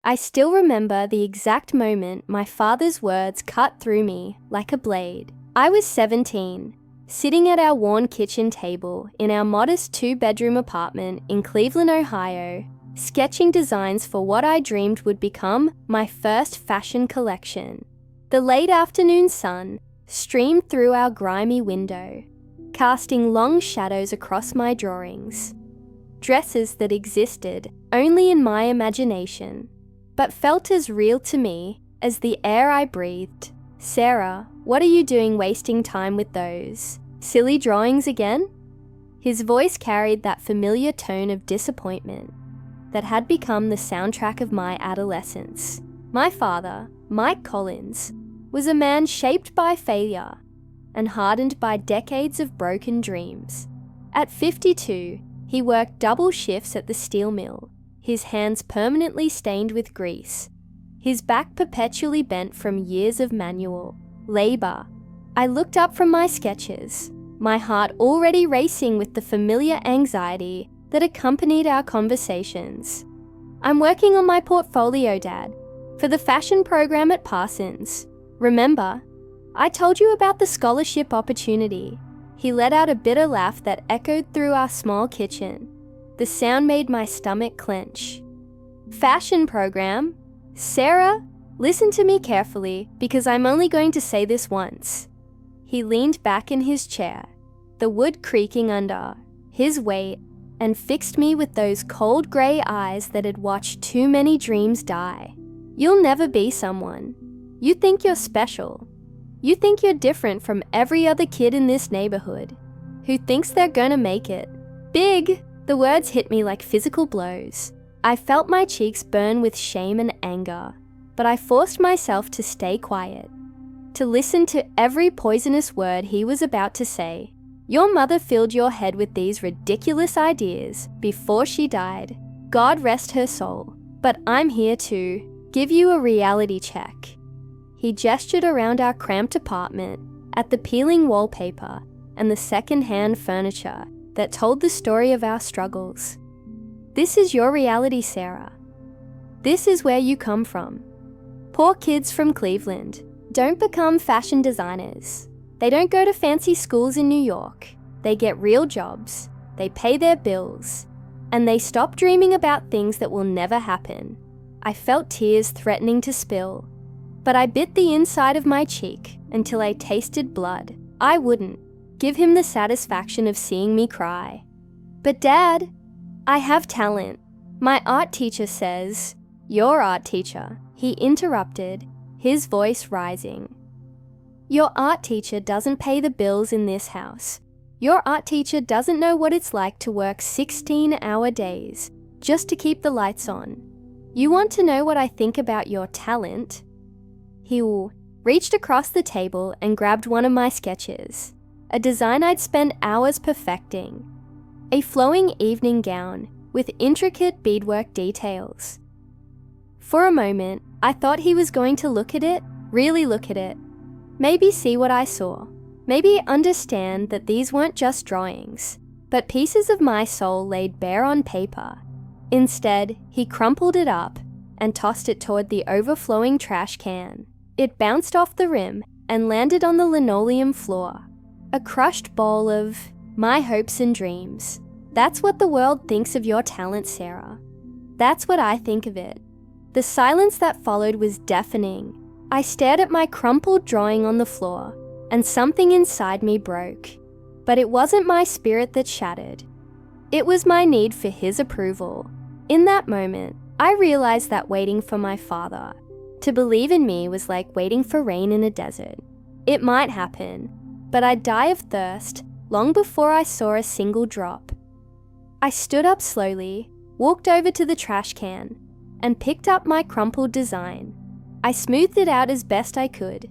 I still remember the exact moment my father's words cut through me like a blade. I was 17, sitting at our worn kitchen table in our modest 2-bedroom apartment in Cleveland, Ohio, sketching designs for what I dreamed would become my first fashion collection. The late afternoon sun streamed through our grimy window, casting long shadows across my drawings. Dresses that existed only in my imagination, but felt as real to me as the air I breathed. "Sarah, what are you doing wasting time with those silly drawings again?" His voice carried that familiar tone of disappointment that had become the soundtrack of my adolescence. My father, Mike Collins, was a man shaped by failure and hardened by decades of broken dreams. At 52, he worked double shifts at the steel mill, his hands permanently stained with grease, his back perpetually bent from years of manual labor. I looked up from my sketches, my heart already racing with the familiar anxiety that accompanied our conversations. "I'm working on my portfolio, Dad, for the fashion program at Parsons. Remember, I told you about the scholarship opportunity." He let out a bitter laugh that echoed through our small kitchen. The sound made my stomach clench. "Fashion program? Sarah, listen to me carefully because I'm only going to say this once." He leaned back in his chair, the wood creaking under his weight, and fixed me with those cold grey eyes that had watched too many dreams die. "You'll never be someone. You think you're special. You think you're different from every other kid in this neighborhood who thinks they're gonna make it big." The words hit me like physical blows. I felt my cheeks burn with shame and anger, but I forced myself to stay quiet, to listen to every poisonous word he was about to say. "Your mother filled your head with these ridiculous ideas before she died. God rest her soul. But I'm here to give you a reality check." He gestured around our cramped apartment, at the peeling wallpaper and the second-hand furniture that told the story of our struggles. "This is your reality, Sarah. This is where you come from. Poor kids from Cleveland don't become fashion designers. They don't go to fancy schools in New York. They get real jobs, they pay their bills, and they stop dreaming about things that will never happen." I felt tears threatening to spill, but I bit the inside of my cheek until I tasted blood. I wouldn't give him the satisfaction of seeing me cry. "But Dad, I have talent. My art teacher says." "Your art teacher," he interrupted, his voice rising. "Your art teacher doesn't pay the bills in this house. Your art teacher doesn't know what it's like to work 16-hour days just to keep the lights on. You want to know what I think about your talent?" He reached across the table and grabbed one of my sketches, a design I'd spent hours perfecting. A flowing evening gown with intricate beadwork details. For a moment, I thought he was going to look at it, really look at it. Maybe see what I saw. Maybe understand that these weren't just drawings, but pieces of my soul laid bare on paper. Instead, he crumpled it up and tossed it toward the overflowing trash can. It bounced off the rim and landed on the linoleum floor. A crushed bowl of my hopes and dreams. "That's what the world thinks of your talent, Sarah. That's what I think of it." The silence that followed was deafening. I stared at my crumpled drawing on the floor, and something inside me broke. But it wasn't my spirit that shattered. It was my need for his approval. In that moment, I realized that waiting for my father to believe in me was like waiting for rain in a desert. It might happen, but I'd die of thirst long before I saw a single drop. I stood up slowly, walked over to the trash can, and picked up my crumpled design. I smoothed it out as best I could.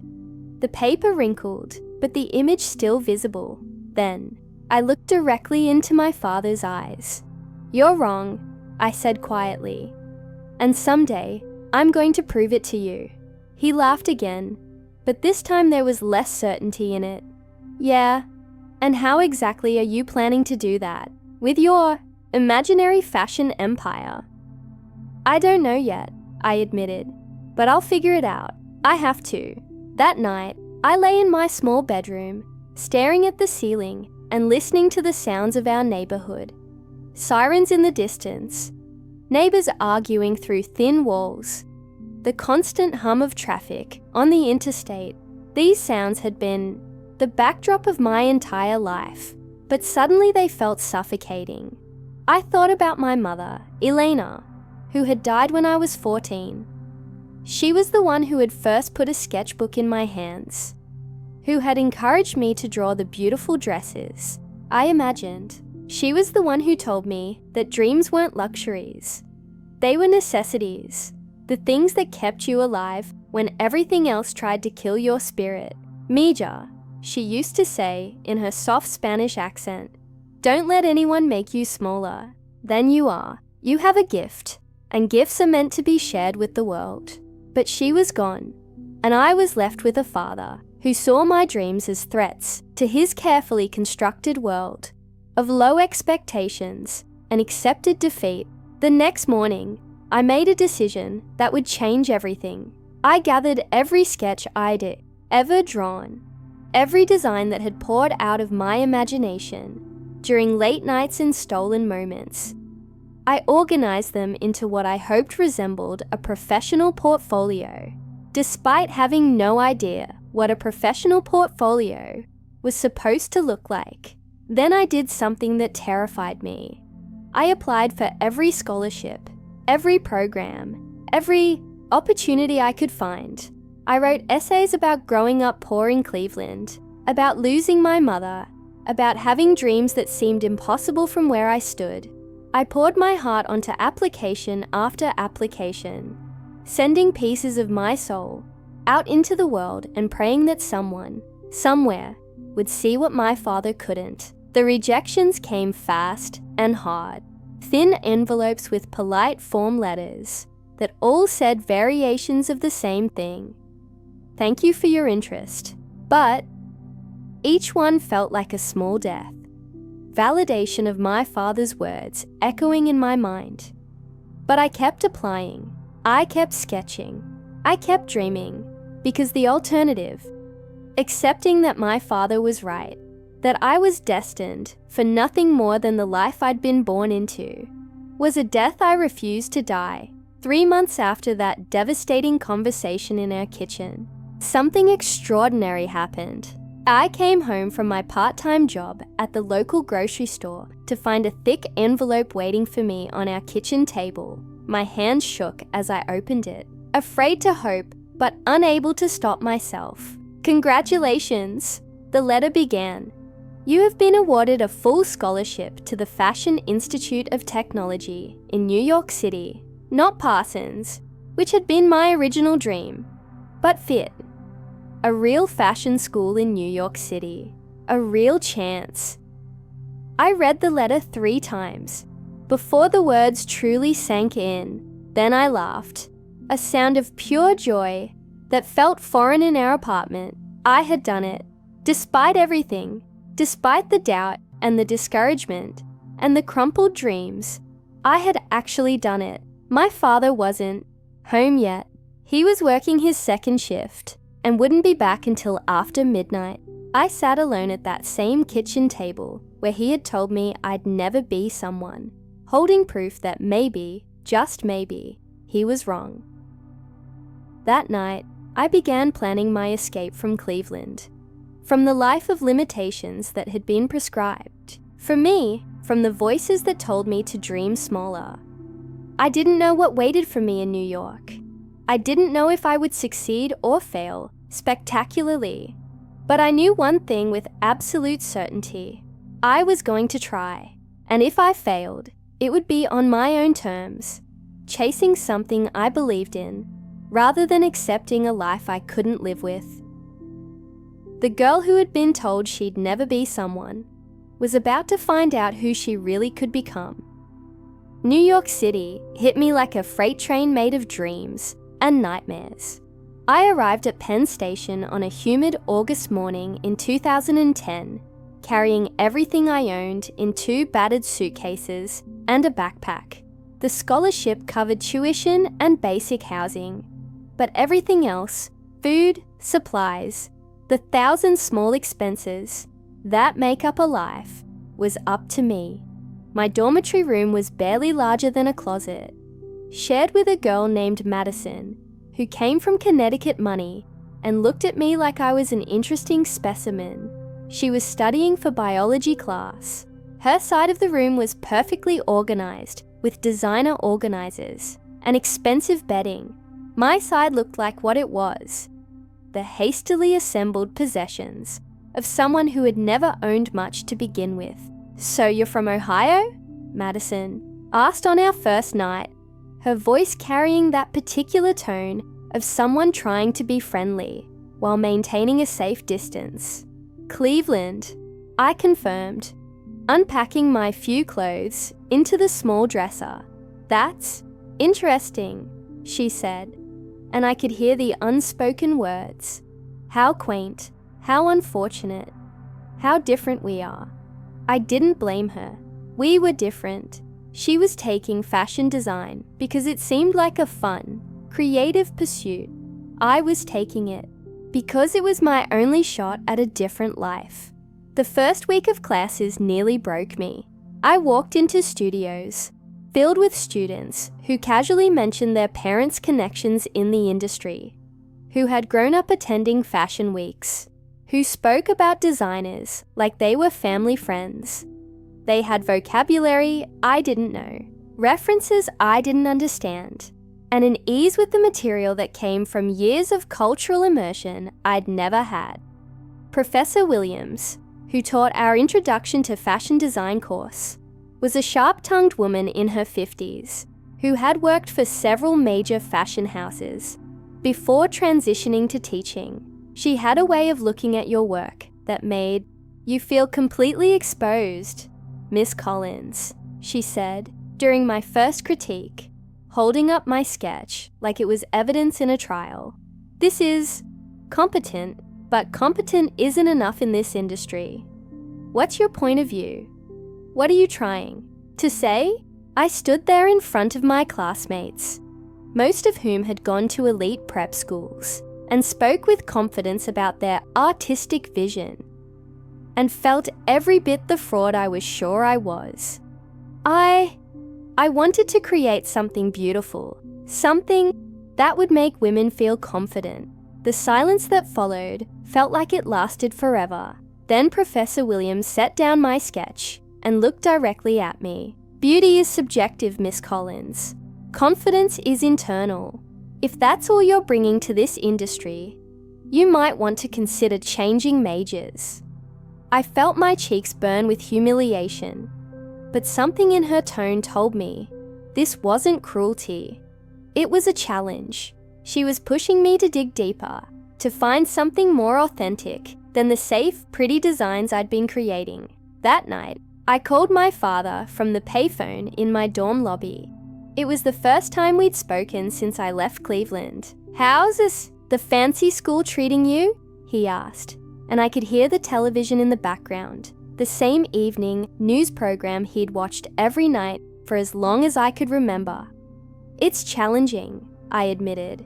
The paper wrinkled, but the image still visible. Then, I looked directly into my father's eyes. "You're wrong," I said quietly. "And someday, I'm going to prove it to you." He laughed again, but this time there was less certainty in it. "Yeah, and how exactly are you planning to do that? With your imaginary fashion empire?" "I don't know yet. I admitted. But I'll figure it out. I have to. That night, I lay in my small bedroom, staring at the ceiling and listening to the sounds of our neighborhood. Sirens in the distance, neighbors arguing through thin walls, the constant hum of traffic on the interstate. These sounds had been the backdrop of my entire life, but suddenly they felt suffocating. I thought about my mother, Elena, who had died when I was 14. She was the one who had first put a sketchbook in my hands, who had encouraged me to draw the beautiful dresses I imagined. She was the one who told me that dreams weren't luxuries. They were necessities, the things that kept you alive when everything else tried to kill your spirit. Mija, she used to say in her soft Spanish accent, don't let anyone make you smaller than you are. You have a gift, and gifts are meant to be shared with the world. But she was gone, and I was left with a father who saw my dreams as threats to his carefully constructed world of low expectations and accepted defeat. The next morning, I made a decision that would change everything. I gathered every sketch I'd ever drawn, every design that had poured out of my imagination during late nights and stolen moments. I organized them into what I hoped resembled a professional portfolio, despite having no idea what a professional portfolio was supposed to look like. Then I did something that terrified me. I applied for every scholarship, every program, every opportunity I could find. I wrote essays about growing up poor in Cleveland, about losing my mother, about having dreams that seemed impossible from where I stood. I poured my heart onto application after application, sending pieces of my soul out into the world and praying that someone, somewhere, would see what my father couldn't. The rejections came fast and hard, thin envelopes with polite form letters that all said variations of the same thing. Thank you for your interest. But each one felt like a small death. Validation of my father's words echoing in my mind. But I kept applying. I kept sketching. I kept dreaming, because the alternative, accepting that my father was right, that I was destined for nothing more than the life I'd been born into, was a death I refused to die. 3 months after that devastating conversation in our kitchen, something extraordinary happened. I came home from my part-time job at the local grocery store to find a thick envelope waiting for me on our kitchen table. My hands shook as I opened it, afraid to hope, but unable to stop myself. Congratulations, the letter began. You have been awarded a full scholarship to the Fashion Institute of Technology in New York City, not Parsons, which had been my original dream, but FIT. A real fashion school in New York City. A real chance. I read the letter 3 times before the words truly sank in. Then I laughed, a sound of pure joy that felt foreign in our apartment. I had done it. Despite everything, despite the doubt and the discouragement and the crumpled dreams, I had actually done it. My father wasn't home yet. He was working his second shift and wouldn't be back until after midnight. I sat alone at that same kitchen table where he had told me I'd never be someone, holding proof that maybe, just maybe, he was wrong. That night, I began planning my escape from Cleveland, from the life of limitations that had been prescribed. For me, from the voices that told me to dream smaller. I didn't know what waited for me in New York. I didn't know if I would succeed or fail spectacularly, but I knew one thing with absolute certainty. I was going to try, and if I failed, it would be on my own terms, chasing something I believed in, rather than accepting a life I couldn't live with. The girl who had been told she'd never be someone was about to find out who she really could become. New York City hit me like a freight train made of dreams and nightmares. I arrived at Penn Station on a humid August morning in 2010, carrying everything I owned in 2 battered suitcases and a backpack. The scholarship covered tuition and basic housing, but everything else, food, supplies, the thousand small expenses that make up a life, was up to me. My dormitory room was barely larger than a closet, shared with a girl named Madison, who came from Connecticut money and looked at me like I was an interesting specimen. She was studying for biology class. Her side of the room was perfectly organized with designer organizers and expensive bedding. My side looked like what it was: the hastily assembled possessions of someone who had never owned much to begin with. "So you're from Ohio?" Madison asked on our first night, her voice carrying that particular tone of someone trying to be friendly while maintaining a safe distance. "Cleveland," I confirmed, unpacking my few clothes into the small dresser. "That's interesting," she said, and I could hear the unspoken words. How quaint, how unfortunate, how different we are. I didn't blame her. We were different. She was taking fashion design because it seemed like a fun, creative pursuit. I was taking it because it was my only shot at a different life. The first week of classes nearly broke me. I walked into studios filled with students who casually mentioned their parents' connections in the industry, who had grown up attending fashion weeks, who spoke about designers like they were family friends. They had vocabulary I didn't know, references I didn't understand, and an ease with the material that came from years of cultural immersion I'd never had. Professor Williams, who taught our Introduction to Fashion Design course, was a sharp-tongued woman in her 50s who had worked for several major fashion houses. Before transitioning to teaching, she had a way of looking at your work that made you feel completely exposed. "Miss Collins," she said during my first critique, holding up my sketch like it was evidence in a trial. "This is competent, but competent isn't enough in this industry. What's your point of view? What are you trying to say?" I stood there in front of my classmates, most of whom had gone to elite prep schools, and spoke with confidence about their artistic vision, and felt every bit the fraud I was sure I was. I wanted to create something beautiful, something that would make women feel confident. The silence that followed felt like it lasted forever. Then Professor Williams set down my sketch and looked directly at me. "Beauty is subjective, Miss Collins. Confidence is internal. If that's all you're bringing to this industry, you might want to consider changing majors." I felt my cheeks burn with humiliation, but something in her tone told me this wasn't cruelty. It was a challenge. She was pushing me to dig deeper, to find something more authentic than the safe, pretty designs I'd been creating. That night, I called my father from the payphone in my dorm lobby. It was the first time we'd spoken since I left Cleveland. "How's the fancy school treating you?" he asked, and I could hear the television in the background, the same evening news program he'd watched every night for as long as I could remember. "It's challenging," I admitted.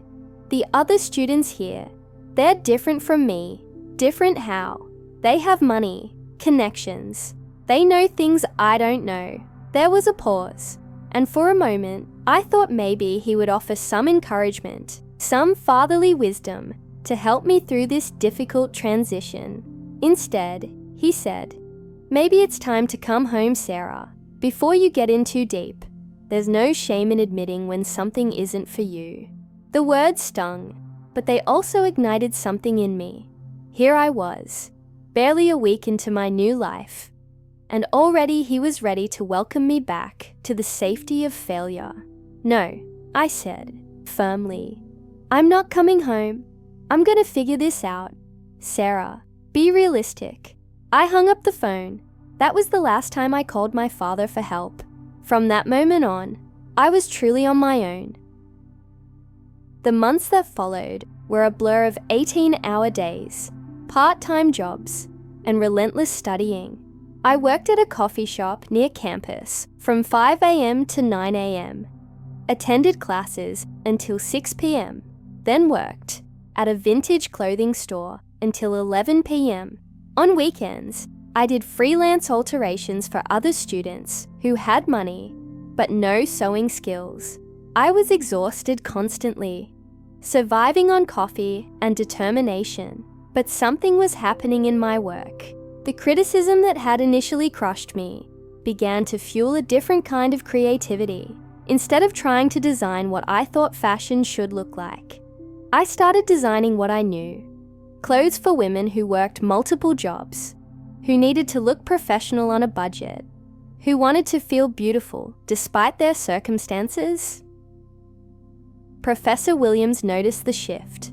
"The other students here, they're different from me." "Different how?" "They have money, connections. They know things I don't know." There was a pause, and for a moment, I thought maybe he would offer some encouragement, some fatherly wisdom to help me through this difficult transition. Instead, he said, "Maybe it's time to come home, Sarah. Before you get in too deep, there's no shame in admitting when something isn't for you." The words stung, but they also ignited something in me. Here I was, barely a week into my new life, and already he was ready to welcome me back to the safety of failure. "No," I said, firmly. "I'm not coming home. I'm gonna figure this out. Sarah, be realistic." I hung up the phone. That was the last time I called my father for help. From that moment on, I was truly on my own. The months that followed were a blur of 18-hour days, part-time jobs, and relentless studying. I worked at a coffee shop near campus from 5 a.m. to 9 a.m., attended classes until 6 p.m., then worked at a vintage clothing store until 11 p.m. On weekends, I did freelance alterations for other students who had money but no sewing skills. I was exhausted constantly, surviving on coffee and determination, but something was happening in my work. The criticism that had initially crushed me began to fuel a different kind of creativity. Instead of trying to design what I thought fashion should look like, I started designing what I knew. Clothes for women who worked multiple jobs, who needed to look professional on a budget, who wanted to feel beautiful despite their circumstances. Professor Williams noticed the shift.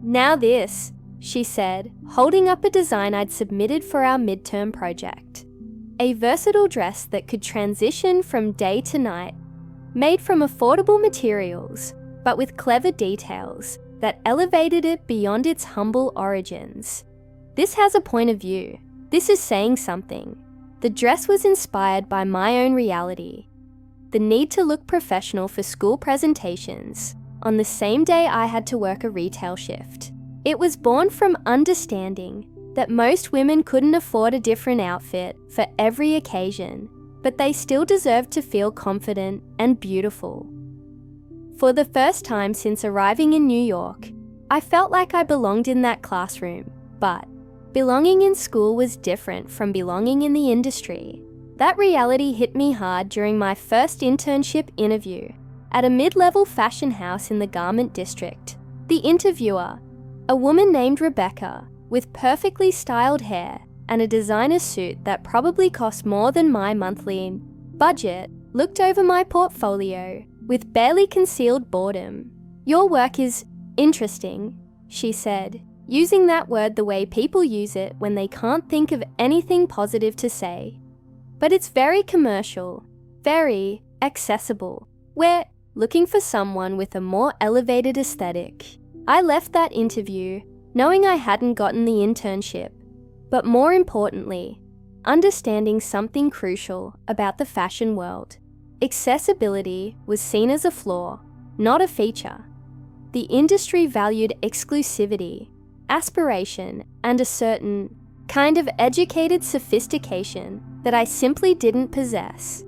"Now this," she said, holding up a design I'd submitted for our midterm project. A versatile dress that could transition from day to night, made from affordable materials, but with clever details that elevated it beyond its humble origins. This has a point of view. This is saying something. The dress was inspired by my own reality. The need to look professional for school presentations on the same day I had to work a retail shift. It was born from understanding that most women couldn't afford a different outfit for every occasion, but they still deserved to feel confident and beautiful. For the first time since arriving in New York, I felt like I belonged in that classroom, but belonging in school was different from belonging in the industry. That reality hit me hard during my first internship interview at a mid-level fashion house in the Garment District. The interviewer, a woman named Rebecca, with perfectly styled hair and a designer suit that probably cost more than my monthly budget, looked over my portfolio with barely concealed boredom. "Your work is interesting," she said, using that word the way people use it when they can't think of anything positive to say. "But it's very commercial, very accessible. We're looking for someone with a more elevated aesthetic." I left that interview knowing I hadn't gotten the internship, but more importantly, understanding something crucial about the fashion world. Accessibility was seen as a flaw, not a feature. The industry valued exclusivity, aspiration, and a certain kind of educated sophistication that I simply didn't possess.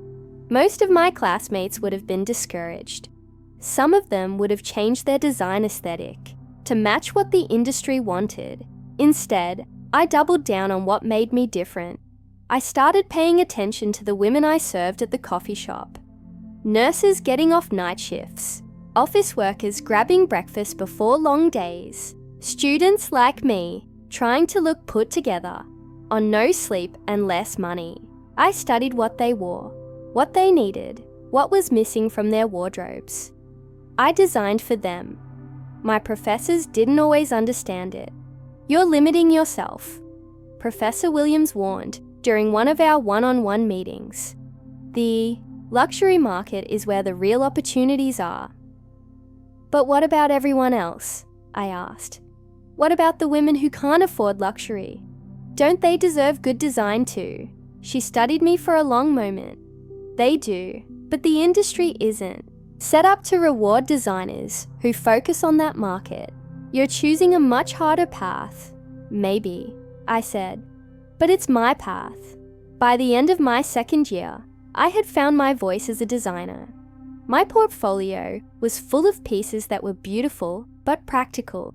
Most of my classmates would have been discouraged. Some of them would have changed their design aesthetic to match what the industry wanted. Instead, I doubled down on what made me different. I started paying attention to the women I served at the coffee shop. Nurses getting off night shifts, office workers grabbing breakfast before long days, students like me trying to look put together on no sleep and less money. I studied what they wore, what they needed, what was missing from their wardrobes. I designed for them. My professors didn't always understand it. "You're limiting yourself," Professor Williams warned during one of our one-on-one meetings. "The luxury market is where the real opportunities are." "But what about everyone else?" I asked. "What about the women who can't afford luxury? Don't they deserve good design too?" She studied me for a long moment. "They do, but the industry isn't set up to reward designers who focus on that market. You're choosing a much harder path." "Maybe," I said, "but it's my path." By the end of my second year, I had found my voice as a designer. My portfolio was full of pieces that were beautiful but practical,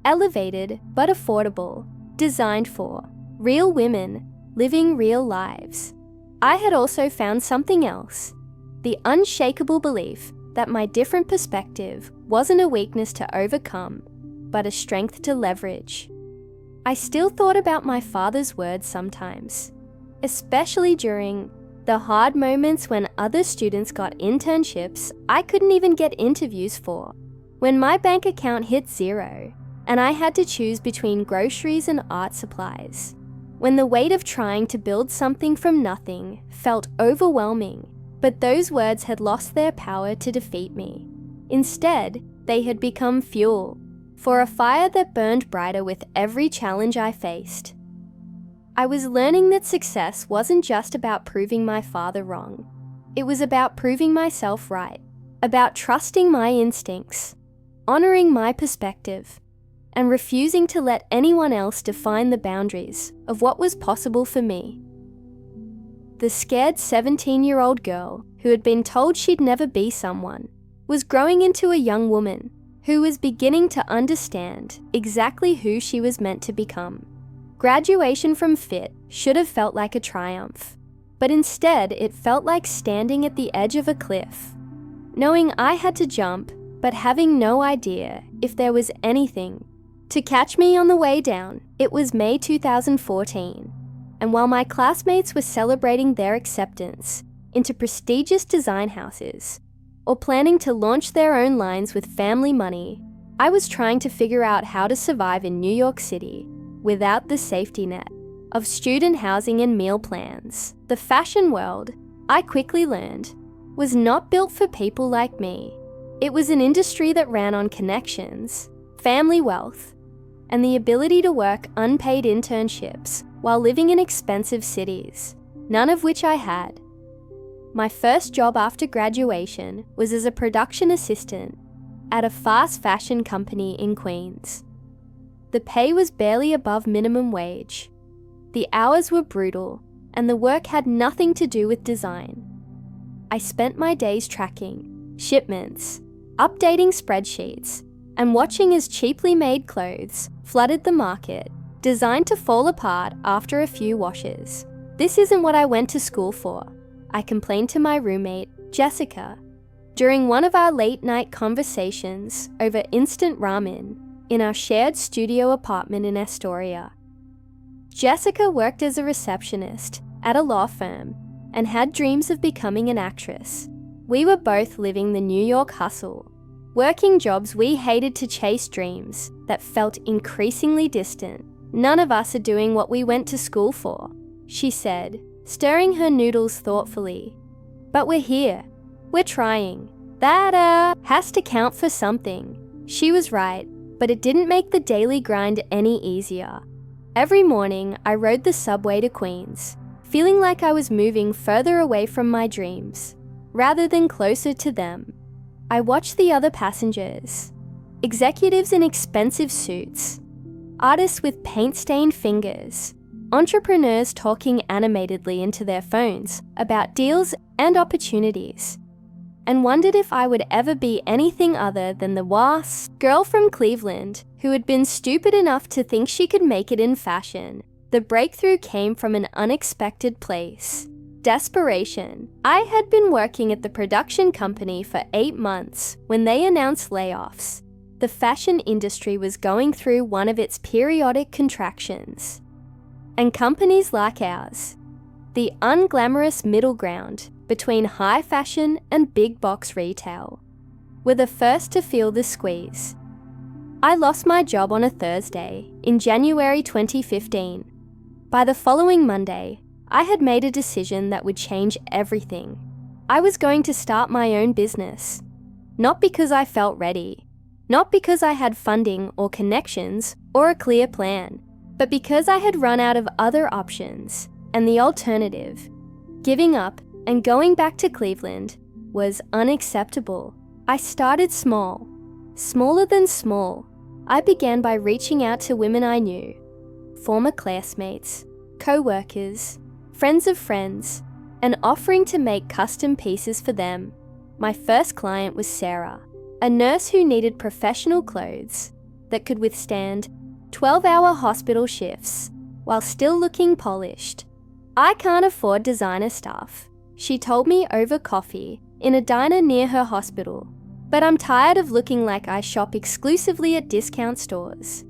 elevated but affordable, designed for real women living real lives. I had also found something else, the unshakable belief that my different perspective wasn't a weakness to overcome, but a strength to leverage. I still thought about my father's words sometimes, especially during the hard moments when other students got internships I couldn't even get interviews for, when my bank account hit zero and I had to choose between groceries and art supplies, when the weight of trying to build something from nothing felt overwhelming, but those words had lost their power to defeat me. Instead, they had become fuel for a fire that burned brighter with every challenge I faced. I was learning that success wasn't just about proving my father wrong. It was about proving myself right, about trusting my instincts, honoring my perspective, and refusing to let anyone else define the boundaries of what was possible for me. The scared 17-year-old girl who had been told she'd never be someone was growing into a young woman who was beginning to understand exactly who she was meant to become. Graduation from FIT should have felt like a triumph, but instead it felt like standing at the edge of a cliff, knowing I had to jump, but having no idea if there was anything to catch me on the way down. It was May 2014, and while my classmates were celebrating their acceptance into prestigious design houses or planning to launch their own lines with family money, I was trying to figure out how to survive in New York City without the safety net of student housing and meal plans. The fashion world, I quickly learned, was not built for people like me. It was an industry that ran on connections, family wealth, and the ability to work unpaid internships while living in expensive cities, none of which I had. My first job after graduation was as a production assistant at a fast fashion company in Queens. The pay was barely above minimum wage. The hours were brutal, and the work had nothing to do with design. I spent my days tracking shipments, updating spreadsheets, and watching as cheaply made clothes flooded the market, designed to fall apart after a few washes. This isn't what I went to school for, I complained to my roommate, Jessica, during one of our late-night conversations over instant ramen in our shared studio apartment in Astoria. Jessica worked as a receptionist at a law firm and had dreams of becoming an actress. We were both living the New York hustle, working jobs we hated to chase dreams that felt increasingly distant. None of us are doing what we went to school for, she said, stirring her noodles thoughtfully. But we're here. We're trying. That has to count for something. She was right, but it didn't make the daily grind any easier. Every morning, I rode the subway to Queens, feeling like I was moving further away from my dreams, rather than closer to them. I watched the other passengers, executives in expensive suits, artists with paint-stained fingers, entrepreneurs talking animatedly into their phones about deals and opportunities, and wondered if I would ever be anything other than the WAS girl from Cleveland who had been stupid enough to think she could make it in fashion. The breakthrough came from an unexpected place: desperation. I had been working at the production company for 8 months when they announced layoffs. The fashion industry was going through one of its periodic contractions. And companies like ours, the unglamorous middle ground between high fashion and big box retail, were the first to feel the squeeze. I lost my job on a Thursday in January 2015. By the following Monday, I had made a decision that would change everything. I was going to start my own business, not because I felt ready, not because I had funding or connections or a clear plan, but because I had run out of other options, and the alternative, giving up and going back to Cleveland, was unacceptable. I started small, smaller than small. I began by reaching out to women I knew, former classmates, co-workers, friends of friends, and offering to make custom pieces for them. My first client was Sarah, a nurse who needed professional clothes that could withstand 12-hour hospital shifts while still looking polished. "I can't afford designer stuff," she told me over coffee in a diner near her hospital, "but I'm tired of looking like I shop exclusively at discount stores.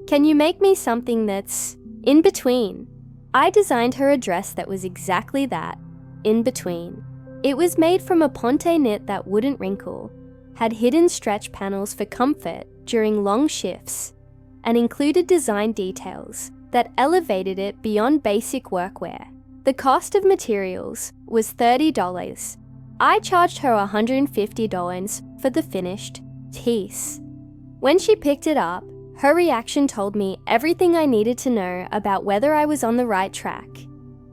Can you make me something that's in between?" I designed her a dress that was exactly that, in between. It was made from a ponte knit that wouldn't wrinkle, had hidden stretch panels for comfort during long shifts, and included design details that elevated it beyond basic workwear. The cost of materials was $30. I charged her $150 for the finished piece. When she picked it up, Her reaction told me everything I needed to know about whether I was on the right track.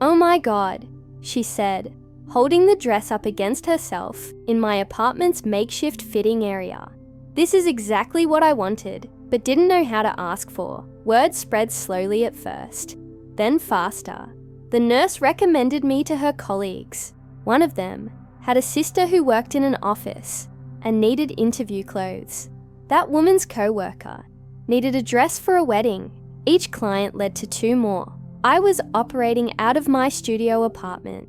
"Oh my God," she said, holding the dress up against herself in my apartment's makeshift fitting area. "This is exactly what I wanted, but didn't know how to ask for." Words spread slowly at first, then faster. The nurse recommended me to her colleagues. One of them had a sister who worked in an office and needed interview clothes. That woman's co-worker needed a dress for a wedding. Each client led to 2 more. I was operating out of my studio apartment,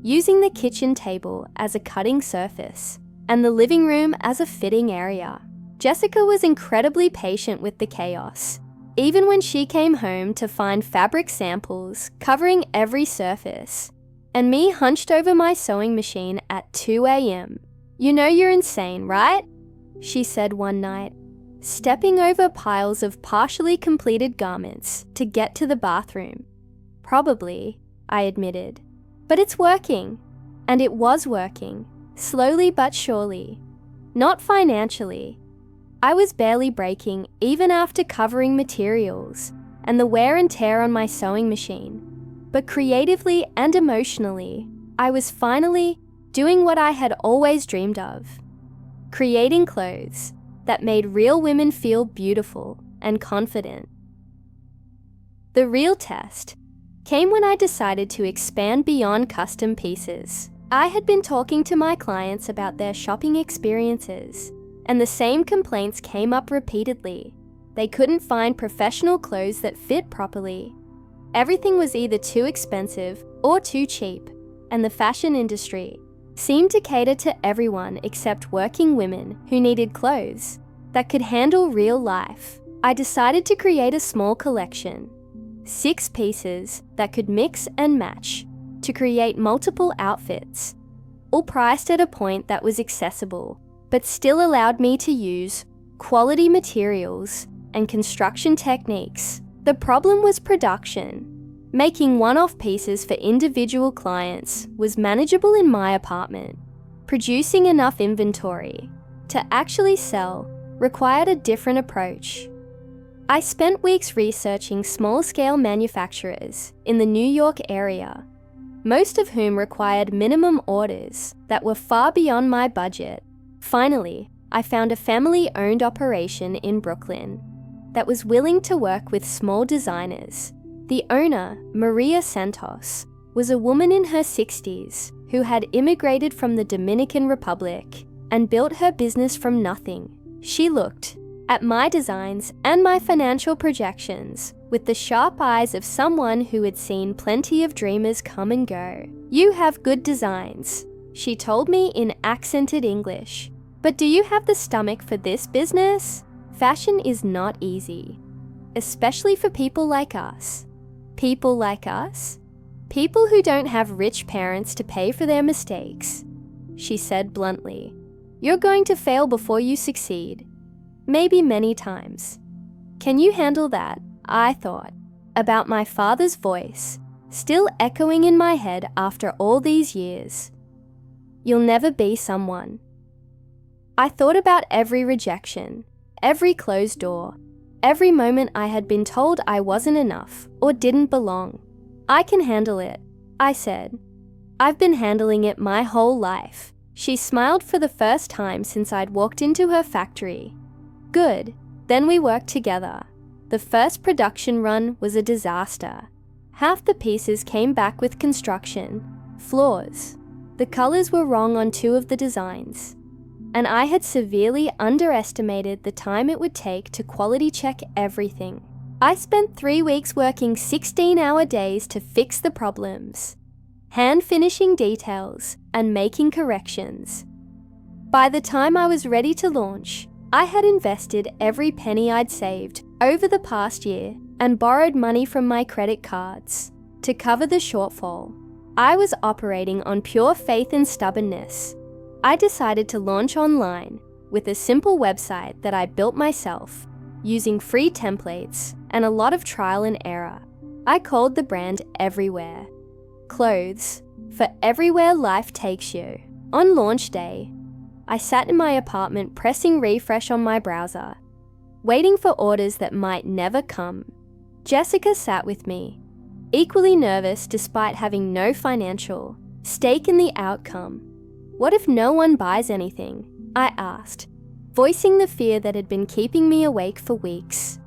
using the kitchen table as a cutting surface and the living room as a fitting area. Jessica was incredibly patient with the chaos, even when she came home to find fabric samples covering every surface, and me hunched over my sewing machine at 2 a.m. "You know you're insane, right?" she said one night, stepping over piles of partially completed garments to get to the bathroom. "Probably," I admitted. "But it's working." And it was working, slowly but surely. Not financially. I was barely breaking even after covering materials and the wear and tear on my sewing machine. But creatively and emotionally, I was finally doing what I had always dreamed of. Creating clothes that made real women feel beautiful and confident. The real test came when I decided to expand beyond custom pieces. I had been talking to my clients about their shopping experiences, and the same complaints came up repeatedly. They couldn't find professional clothes that fit properly. Everything was either too expensive or too cheap, and the fashion industry seemed to cater to everyone except working women who needed clothes that could handle real life. I decided to create a small collection, 6 pieces that could mix and match to create multiple outfits, all priced at a point that was accessible, but still allowed me to use quality materials and construction techniques. The problem was production. Making one-off pieces for individual clients was manageable in my apartment. Producing enough inventory to actually sell required a different approach. I spent weeks researching small-scale manufacturers in the New York area, most of whom required minimum orders that were far beyond my budget. Finally, I found a family-owned operation in Brooklyn that was willing to work with small designers. The owner, Maria Santos, was a woman in her 60s who had immigrated from the Dominican Republic and built her business from nothing. She looked at my designs and my financial projections with the sharp eyes of someone who had seen plenty of dreamers come and go. "You have good designs," she told me in accented English. "But do you have the stomach for this business? Fashion is not easy, especially for people like us." People like us? People who don't have rich parents to pay for their mistakes, she said bluntly. "You're going to fail before you succeed. Maybe many times." Can you handle that? I thought about my father's voice, still echoing in my head after all these years. "You'll never be someone." I thought about every rejection, every closed door, every moment I had been told I wasn't enough or didn't belong. "I can handle it," I said. "I've been handling it my whole life." She smiled for the first time since I'd walked into her factory. "Good." Then we worked together. The first production run was a disaster. Half the pieces came back with construction flaws. The colors were wrong on 2 of the designs, and I had severely underestimated the time it would take to quality check everything. I spent 3 weeks working 16-hour days to fix the problems, hand finishing details and making corrections. By the time I was ready to launch, I had invested every penny I'd saved over the past year and borrowed money from my credit cards to cover the shortfall. I was operating on pure faith and stubbornness. I decided to launch online with a simple website that I built myself, using free templates and a lot of trial and error. I called the brand Everywhere. Clothes for everywhere life takes you. On launch day, I sat in my apartment pressing refresh on my browser, waiting for orders that might never come. Jessica sat with me, equally nervous despite having no financial stake in the outcome. "What if no one buys anything?" I asked, voicing the fear that had been keeping me awake for weeks.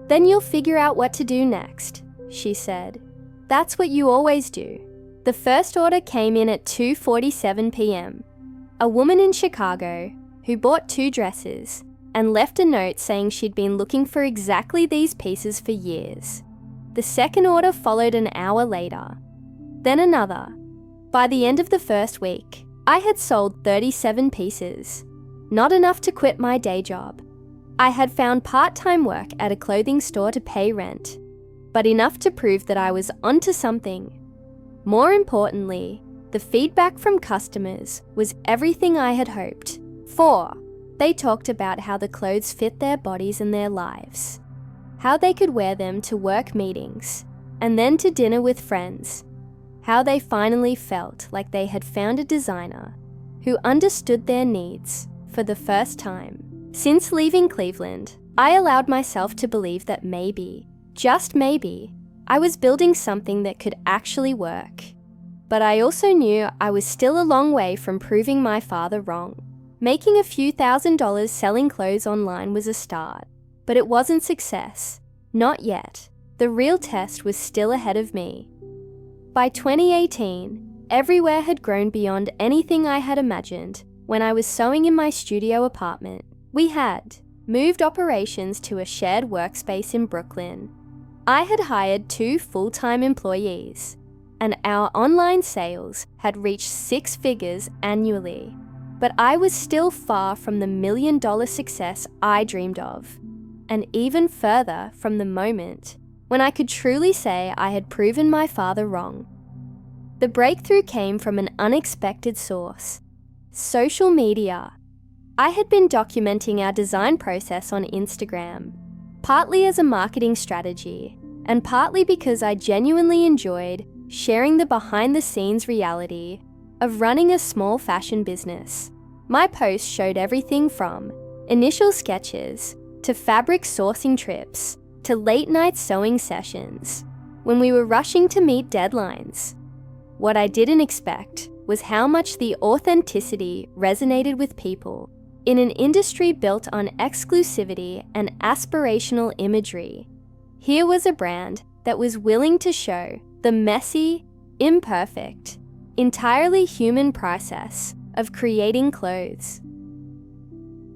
"Then you'll figure out what to do next," she said. "That's what you always do." The first order came in at 2:47 p.m. A woman in Chicago who bought 2 dresses and left a note saying she'd been looking for exactly these pieces for years. The second order followed an hour later, then another. By the end of the first week, I had sold 37 pieces, not enough to quit my day job. I had found part-time work at a clothing store to pay rent, but enough to prove that I was onto something. More importantly, the feedback from customers was everything I had hoped for. They talked about how the clothes fit their bodies and their lives, how they could wear them to work meetings, and then to dinner with friends, how they finally felt like they had found a designer who understood their needs for the first time. Since leaving Cleveland, I allowed myself to believe that maybe, just maybe, I was building something that could actually work. But I also knew I was still a long way from proving my father wrong. Making a few $1,000s selling clothes online was a start, but it wasn't success. Not yet. The real test was still ahead of me. By 2018, Everywhere had grown beyond anything I had imagined. When I was sewing in my studio apartment, we had moved operations to a shared workspace in Brooklyn. I had hired 2 full-time employees, and our online sales had reached 6 figures annually. But I was still far from the million-dollar success I dreamed of, and even further from the moment when I could truly say I had proven my father wrong. The breakthrough came from an unexpected source: social media. I had been documenting our design process on Instagram, partly as a marketing strategy, and partly because I genuinely enjoyed sharing the behind-the-scenes reality of running a small fashion business. My posts showed everything from initial sketches to fabric sourcing trips to late-night sewing sessions when we were rushing to meet deadlines. What I didn't expect was how much the authenticity resonated with people in an industry built on exclusivity and aspirational imagery. Here was a brand that was willing to show the messy, imperfect, entirely human process of creating clothes.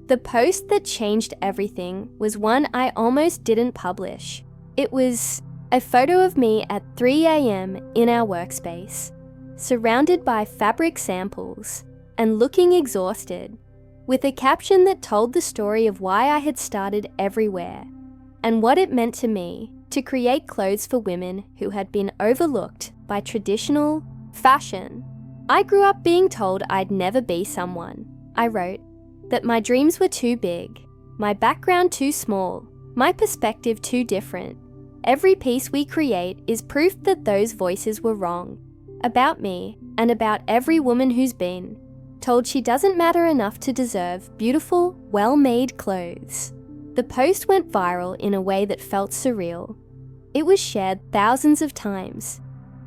The post that changed everything was one I almost didn't publish. It was a photo of me at 3 a.m. in our workspace, surrounded by fabric samples and looking exhausted, with a caption that told the story of why I had started Everywhere and what it meant to me to create clothes for women who had been overlooked by traditional fashion. I grew up being told I'd never be someone, I wrote, that my dreams were too big, my background too small, my perspective too different. Every piece we create is proof that those voices were wrong, about me and about every woman who's been told she doesn't matter enough to deserve beautiful, well-made clothes. The post went viral in a way that felt surreal. It was shared thousands of times,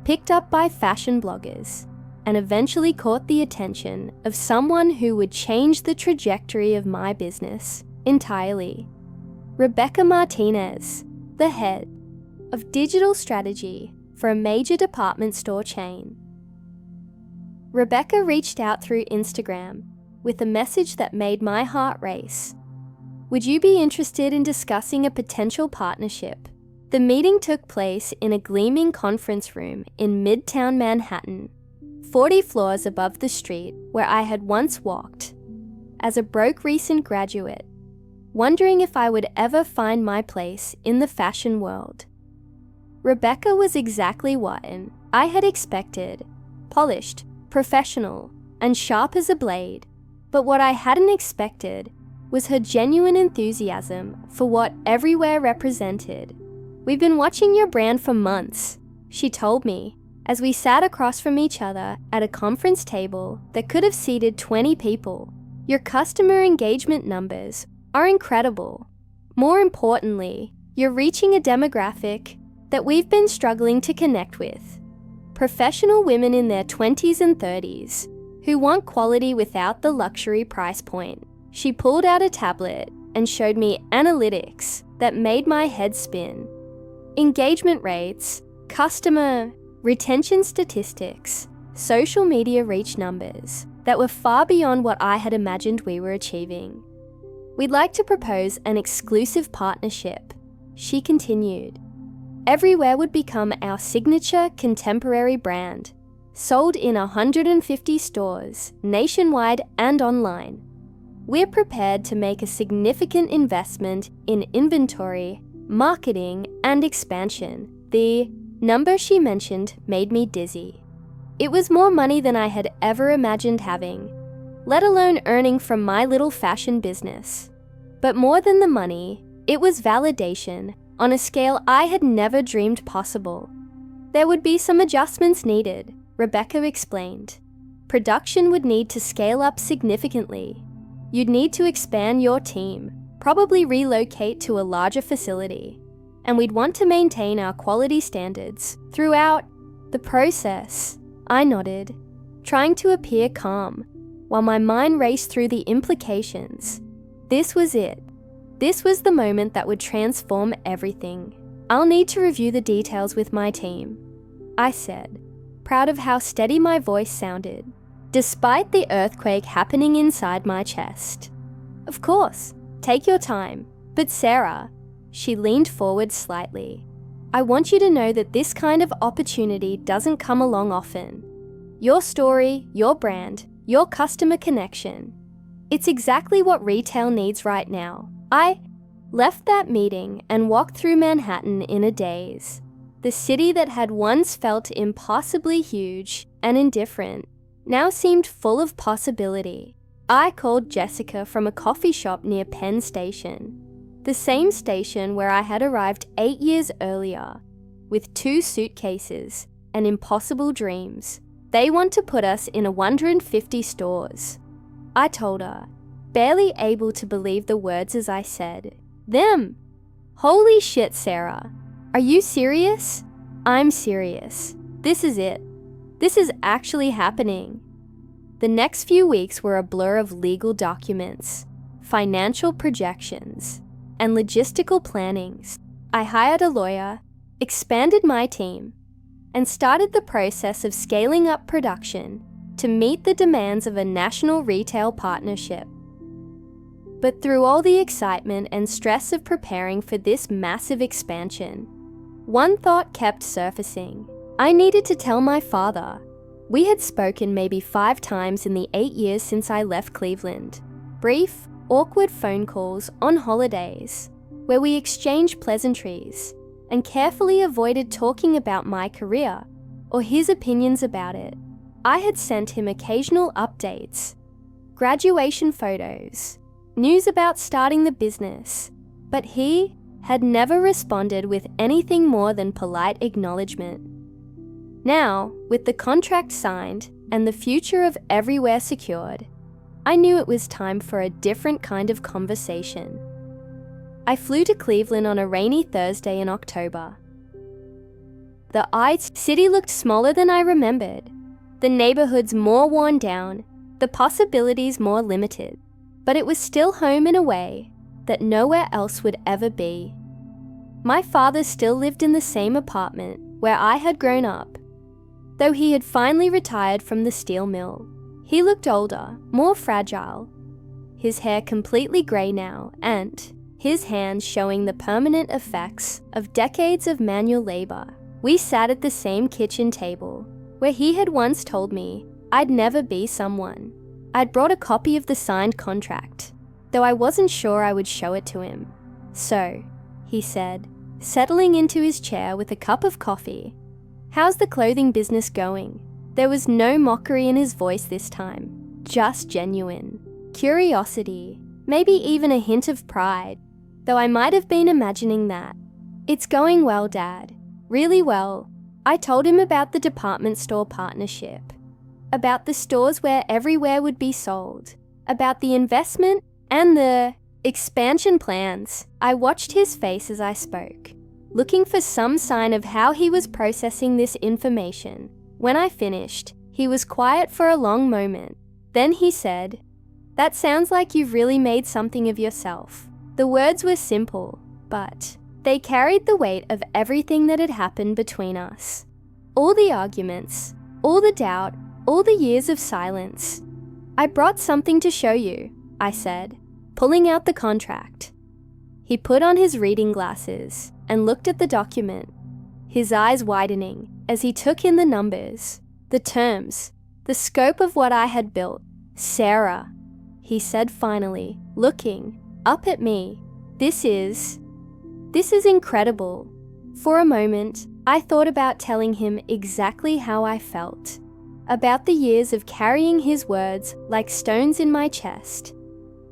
picked up by fashion bloggers, and eventually caught the attention of someone who would change the trajectory of my business entirely. Rebecca Martinez, the head of digital strategy for a major department store chain. Rebecca reached out through Instagram with a message that made my heart race. Would you be interested in discussing a potential partnership? The meeting took place in a gleaming conference room in Midtown Manhattan, 40 floors above the street where I had once walked. As a broke recent graduate, wondering if I would ever find my place in the fashion world. Rebecca was exactly what I had expected: polished, professional, and sharp as a blade. But what I hadn't expected was her genuine enthusiasm for what Everywhere represented. We've been watching your brand for months, she told me, as we sat across from each other at a conference table that could have seated 20 people. Your customer engagement numbers are incredible. More importantly, you're reaching a demographic that we've been struggling to connect with. Professional women in their 20s and 30s who want quality without the luxury price point. She pulled out a tablet and showed me analytics that made my head spin. Engagement rates, customer retention statistics, social media reach numbers that were far beyond what I had imagined we were achieving. We'd like to propose an exclusive partnership, she continued. Everywhere would become our signature contemporary brand, sold in 150 stores nationwide and online. We're prepared to make a significant investment in inventory, marketing, and expansion. The number she mentioned made me dizzy. It was more money than I had ever imagined having, let alone earning from my little fashion business. But more than the money, it was validation on a scale I had never dreamed possible. There would be some adjustments needed, Rebecca explained. Production would need to scale up significantly. You'd need to expand your team, probably relocate to a larger facility, and we'd want to maintain our quality standards throughout the process. I nodded, trying to appear calm, while my mind raced through the implications. This was it. This was the moment that would transform everything. I'll need to review the details with my team, I said, proud of how steady my voice sounded, despite the earthquake happening inside my chest. Of course, take your time. But Sarah, she leaned forward slightly, I want you to know that this kind of opportunity doesn't come along often. Your story, your brand, your customer connection. It's exactly what retail needs right now. I left that meeting and walked through Manhattan in a daze. The city that had once felt impossibly huge and indifferent now seemed full of possibility. I called Jessica from a coffee shop near Penn Station, the same station where I had arrived 8 years earlier, with 2 suitcases and impossible dreams. They want to put us in 150 stores, I told her, barely able to believe the words as I said, them. Holy shit, Sarah. Are you serious? I'm serious. This is it. This is actually happening. The next few weeks were a blur of legal documents, financial projections, and logistical plannings. I hired a lawyer, expanded my team, and started the process of scaling up production to meet the demands of a national retail partnership. But through all the excitement and stress of preparing for this massive expansion, one thought kept surfacing. I needed to tell my father. We had spoken maybe 5 times in the 8 years since I left Cleveland. Brief, awkward phone calls on holidays, where we exchanged pleasantries and carefully avoided talking about my career or his opinions about it. I had sent him occasional updates, graduation photos, news about starting the business, but he had never responded with anything more than polite acknowledgement. Now, with the contract signed and the future of Everywhere secured, I knew it was time for a different kind of conversation. I flew to Cleveland on a rainy Thursday in October. The city looked smaller than I remembered, the neighborhoods more worn down, the possibilities more limited, but it was still home in a way that nowhere else would ever be. My father still lived in the same apartment where I had grown up, though he had finally retired from the steel mill. He looked older, more fragile, his hair completely grey now, and his hands showing the permanent effects of decades of manual labour. We sat at the same kitchen table, where he had once told me I'd never be someone. I'd brought a copy of the signed contract, though I wasn't sure I would show it to him. So, he said, settling into his chair with a cup of coffee, how's the clothing business going? There was no mockery in his voice this time, just genuine curiosity, maybe even a hint of pride, though I might have been imagining that. It's going well, Dad. Really well. I told him about the department store partnership, about the stores where Everywhere would be sold, about the investment and the Expansion plans. I watched his face as I spoke, looking for some sign of how he was processing this information. When I finished, he was quiet for a long moment. Then he said, "That sounds like you've really made something of yourself." The words were simple, but they carried the weight of everything that had happened between us. All the arguments, all the doubt, all the years of silence. "I brought something to show you," I said, pulling out the contract. He put on his reading glasses and looked at the document, his eyes widening as he took in the numbers, the terms, the scope of what I had built. "Sarah," he said finally, looking up at me, This is incredible." For a moment, I thought about telling him exactly how I felt, about the years of carrying his words like stones in my chest,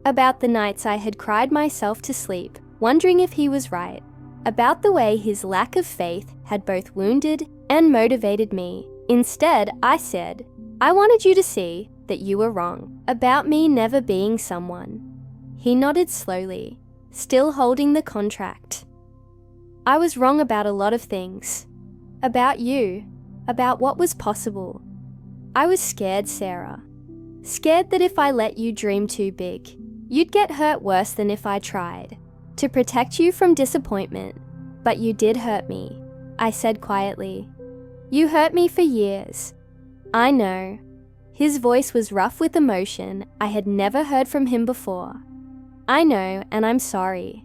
about the nights I had cried myself to sleep, wondering if he was right, about the way his lack of faith had both wounded and motivated me. Instead, I said, "I wanted you to see that you were wrong about me never being someone." He nodded slowly, still holding the contract. "I was wrong about a lot of things. About you, about what was possible. I was scared, Sarah. Scared that if I let you dream too big, you'd get hurt worse than if I tried. To protect you from disappointment. But you did hurt me," I said quietly. "You hurt me for years." "I know." His voice was rough with emotion I had never heard from him before. "I know, and I'm sorry.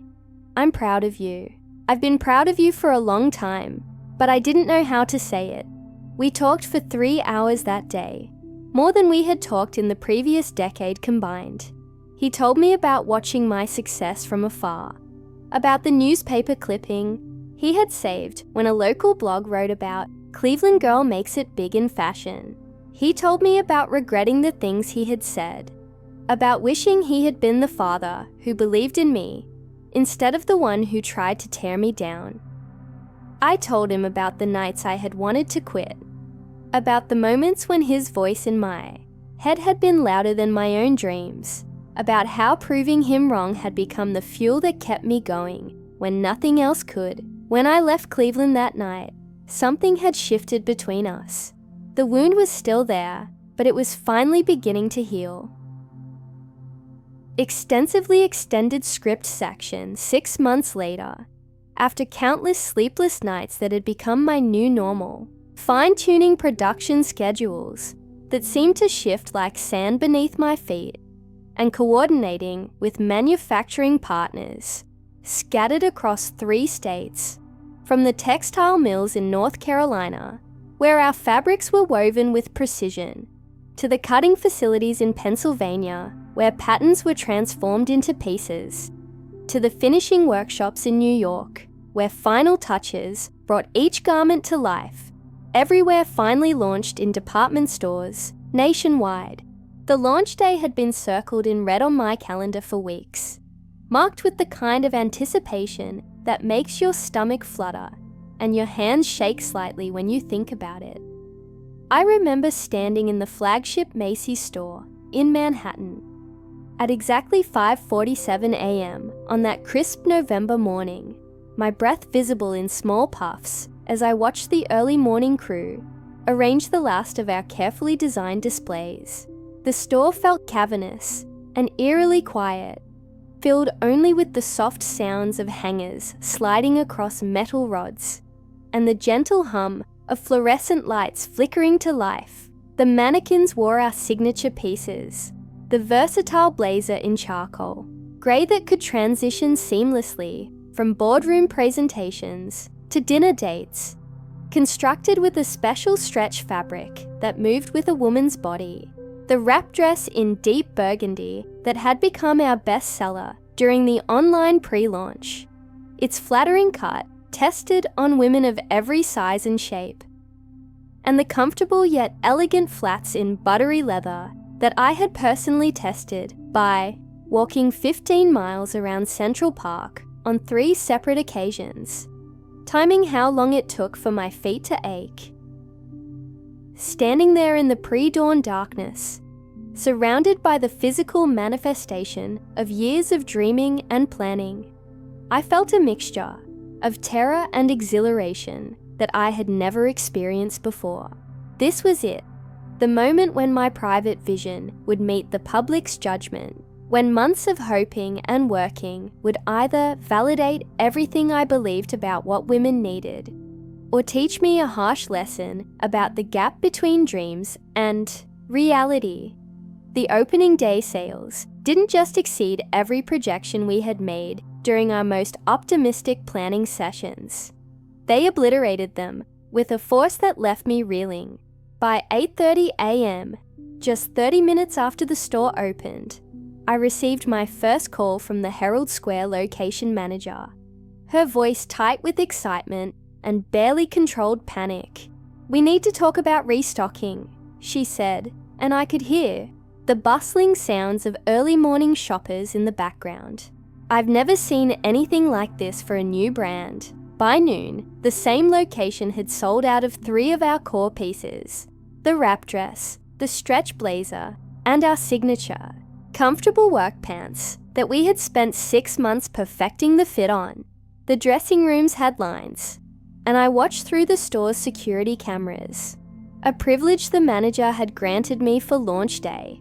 I'm proud of you. I've been proud of you for a long time, but I didn't know how to say it." We talked for 3 hours that day, more than we had talked in the previous decade combined. He told me about watching my success from afar, about the newspaper clipping he had saved when a local blog wrote about "Cleveland girl makes it big in fashion." He told me about regretting the things he had said, about wishing he had been the father who believed in me instead of the one who tried to tear me down. I told him about the nights I had wanted to quit, about the moments when his voice in my head had been louder than my own dreams, about how proving him wrong had become the fuel that kept me going when nothing else could. When I left Cleveland that night, something had shifted between us. The wound was still there, but it was finally beginning to heal. Extensively extended script section 6 months later. After countless sleepless nights that had become my new normal, fine-tuning production schedules that seemed to shift like sand beneath my feet, and coordinating with manufacturing partners scattered across 3 states, from the textile mills in North Carolina, where our fabrics were woven with precision, to the cutting facilities in Pennsylvania, where patterns were transformed into pieces, to the finishing workshops in New York, where final touches brought each garment to life. Everywhere finally launched in department stores nationwide. The launch day had been circled in red on my calendar for weeks, marked with the kind of anticipation that makes your stomach flutter and your hands shake slightly when you think about it. I remember standing in the flagship Macy's store in Manhattan at exactly 5:47 a.m. on that crisp November morning, my breath visible in small puffs as I watched the early morning crew arrange the last of our carefully designed displays. The store felt cavernous and eerily quiet, filled only with the soft sounds of hangers sliding across metal rods and the gentle hum of fluorescent lights flickering to life. The mannequins wore our signature pieces, the versatile blazer in charcoal, grey that could transition seamlessly from boardroom presentations to dinner dates, constructed with a special stretch fabric that moved with a woman's body. The wrap dress in deep burgundy that had become our bestseller during the online pre-launch. Its flattering cut tested on women of every size and shape. And the comfortable yet elegant flats in buttery leather that I had personally tested by walking 15 miles around Central Park on 3 separate occasions, timing how long it took for my feet to ache. Standing there in the pre-dawn darkness, surrounded by the physical manifestation of years of dreaming and planning. I felt a mixture of terror and exhilaration that I had never experienced before. This was it, the moment when my private vision would meet the public's judgment, when months of hoping and working would either validate everything I believed about what women needed, or teach me a harsh lesson about the gap between dreams and reality. The opening day sales didn't just exceed every projection we had made during our most optimistic planning sessions. They obliterated them with a force that left me reeling. By 8:30 a.m., just 30 minutes after the store opened, I received my first call from the Herald Square location manager. Her voice tight with excitement and barely controlled panic. "We need to talk about restocking," she said, and I could hear the bustling sounds of early morning shoppers in the background. I've never seen anything like this for a new brand. By noon, the same location had sold out of 3 of our core pieces: the wrap dress, the stretch blazer, and our signature comfortable work pants that we had spent 6 months perfecting the fit on. The dressing rooms had lines, and I watched through the store's security cameras, a privilege the manager had granted me for launch day.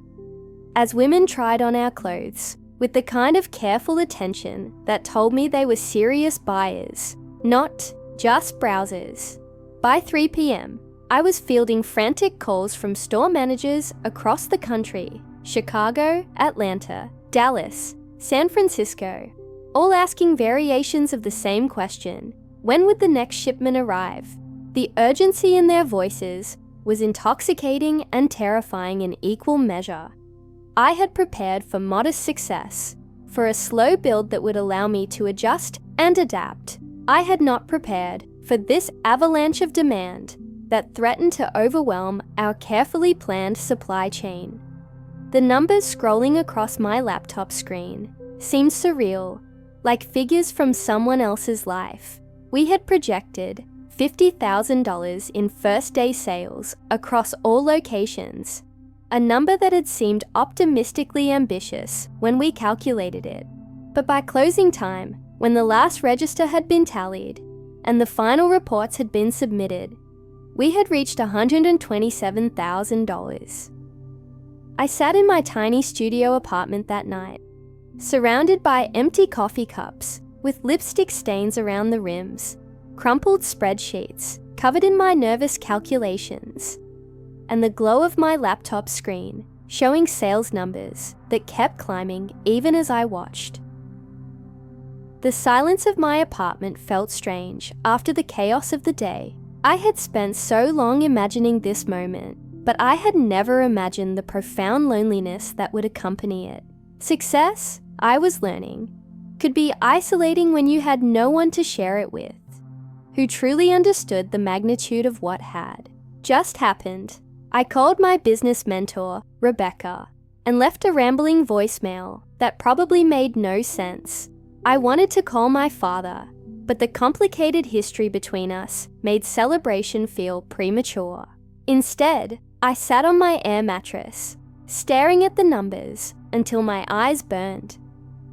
As women tried on our clothes, with the kind of careful attention that told me they were serious buyers, not just browsers. By 3 p.m., I was fielding frantic calls from store managers across the country: Chicago, Atlanta, Dallas, San Francisco, all asking variations of the same question: when would the next shipment arrive? The urgency in their voices was intoxicating and terrifying in equal measure. I had prepared for modest success, for a slow build that would allow me to adjust and adapt. I had not prepared for this avalanche of demand that threatened to overwhelm our carefully planned supply chain. The numbers scrolling across my laptop screen seemed surreal, like figures from someone else's life. We had projected $50,000 in first-day sales across all locations, a number that had seemed optimistically ambitious when we calculated it. But by closing time, when the last register had been tallied and the final reports had been submitted, we had reached $127,000. I sat in my tiny studio apartment that night, surrounded by empty coffee cups with lipstick stains around the rims, crumpled spreadsheets covered in my nervous calculations, and the glow of my laptop screen showing sales numbers that kept climbing even as I watched. The silence of my apartment felt strange after the chaos of the day. I had spent so long imagining this moment, but I had never imagined the profound loneliness that would accompany it. Success, I was learning, could be isolating when you had no one to share it with, who truly understood the magnitude of what had just happened. I called my business mentor, Rebecca, and left a rambling voicemail that probably made no sense. I wanted to call my father, but the complicated history between us made celebration feel premature. Instead, I sat on my air mattress, staring at the numbers until my eyes burned,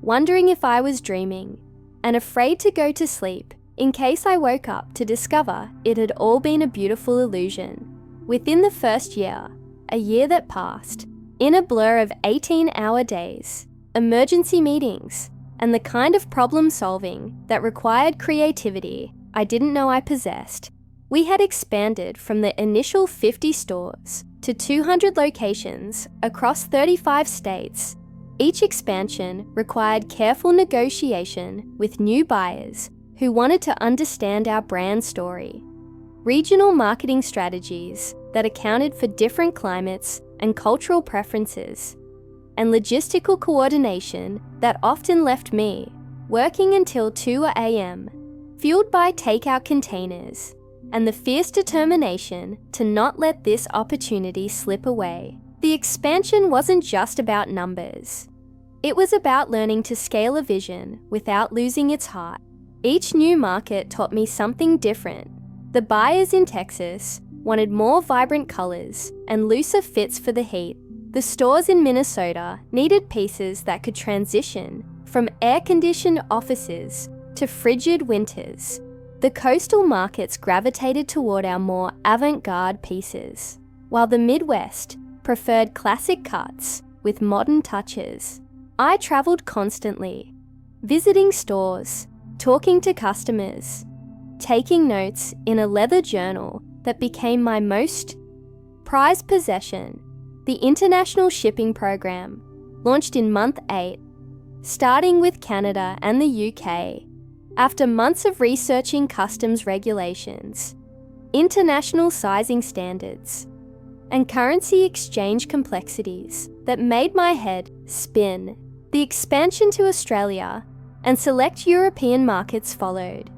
wondering if I was dreaming, and afraid to go to sleep in case I woke up to discover it had all been a beautiful illusion. Within the first year, a year that passed, in a blur of 18-hour days, emergency meetings, and the kind of problem solving that required creativity I didn't know I possessed, we had expanded from the initial 50 stores to 200 locations across 35 states. Each expansion required careful negotiation with new buyers who wanted to understand our brand story, regional marketing strategies that accounted for different climates and cultural preferences, and logistical coordination that often left me working until 2 a.m., fueled by takeout containers and the fierce determination to not let this opportunity slip away. The expansion wasn't just about numbers. It was about learning to scale a vision without losing its heart. Each new market taught me something different. The buyers in Texas wanted more vibrant colors and looser fits for the heat. The stores in Minnesota needed pieces that could transition from air-conditioned offices to frigid winters. The coastal markets gravitated toward our more avant-garde pieces, while the Midwest preferred classic cuts with modern touches. I traveled constantly, visiting stores, talking to customers, taking notes in a leather journal that became my most prized possession. The International Shipping Program launched in month 8, starting with Canada and the UK. After months of researching customs regulations, international sizing standards, and currency exchange complexities that made my head spin, the expansion to Australia and select European markets followed,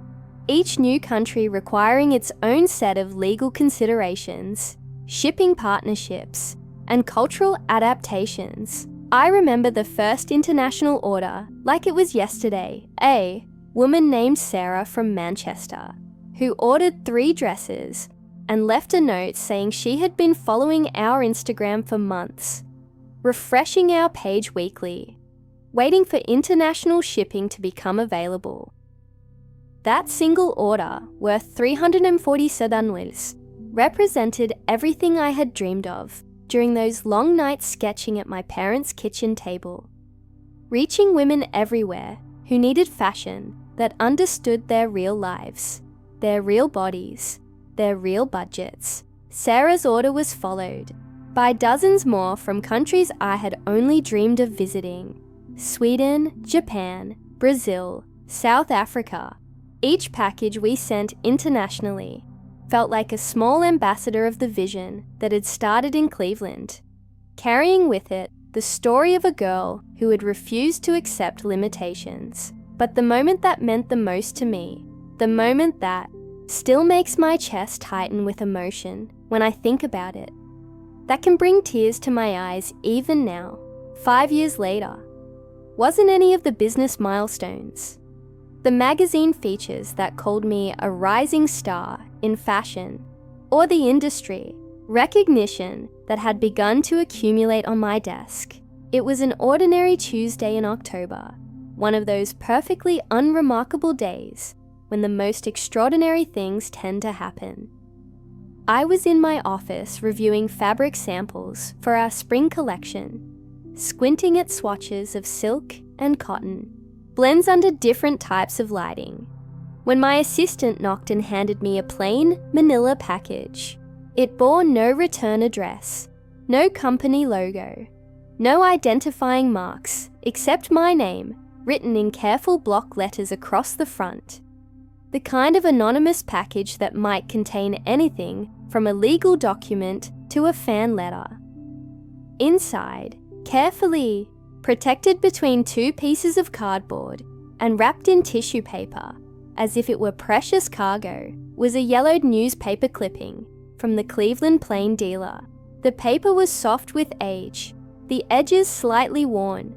each new country requiring its own set of legal considerations, shipping partnerships, and cultural adaptations. I remember the first international order like it was yesterday. A woman named Sarah from Manchester, who ordered 3 dresses and left a note saying she had been following our Instagram for months, refreshing our page weekly, waiting for international shipping to become available. That single order, worth 347 liras, represented everything I had dreamed of during those long nights sketching at my parents' kitchen table, reaching women everywhere who needed fashion that understood their real lives, their real bodies, their real budgets. Sarah's order was followed by dozens more from countries I had only dreamed of visiting: Sweden, Japan, Brazil, South Africa. Each package we sent internationally felt like a small ambassador of the vision that had started in Cleveland, carrying with it the story of a girl who had refused to accept limitations. But the moment that meant the most to me, the moment that still makes my chest tighten with emotion when I think about it, that can bring tears to my eyes even now, 5 years later, wasn't any of the business milestones, the magazine features that called me a rising star in fashion, or the industry recognition that had begun to accumulate on my desk. It was an ordinary Tuesday in October, one of those perfectly unremarkable days when the most extraordinary things tend to happen. I was in my office reviewing fabric samples for our spring collection, squinting at swatches of silk and cotton, blends under different types of lighting, when my assistant knocked and handed me a plain manila package. It bore no return address, no company logo, no identifying marks except my name written in careful block letters across the front. The kind of anonymous package that might contain anything from a legal document to a fan letter. Inside, carefully protected between 2 pieces of cardboard and wrapped in tissue paper, as if it were precious cargo, was a yellowed newspaper clipping from the Cleveland Plain Dealer. The paper was soft with age, the edges slightly worn,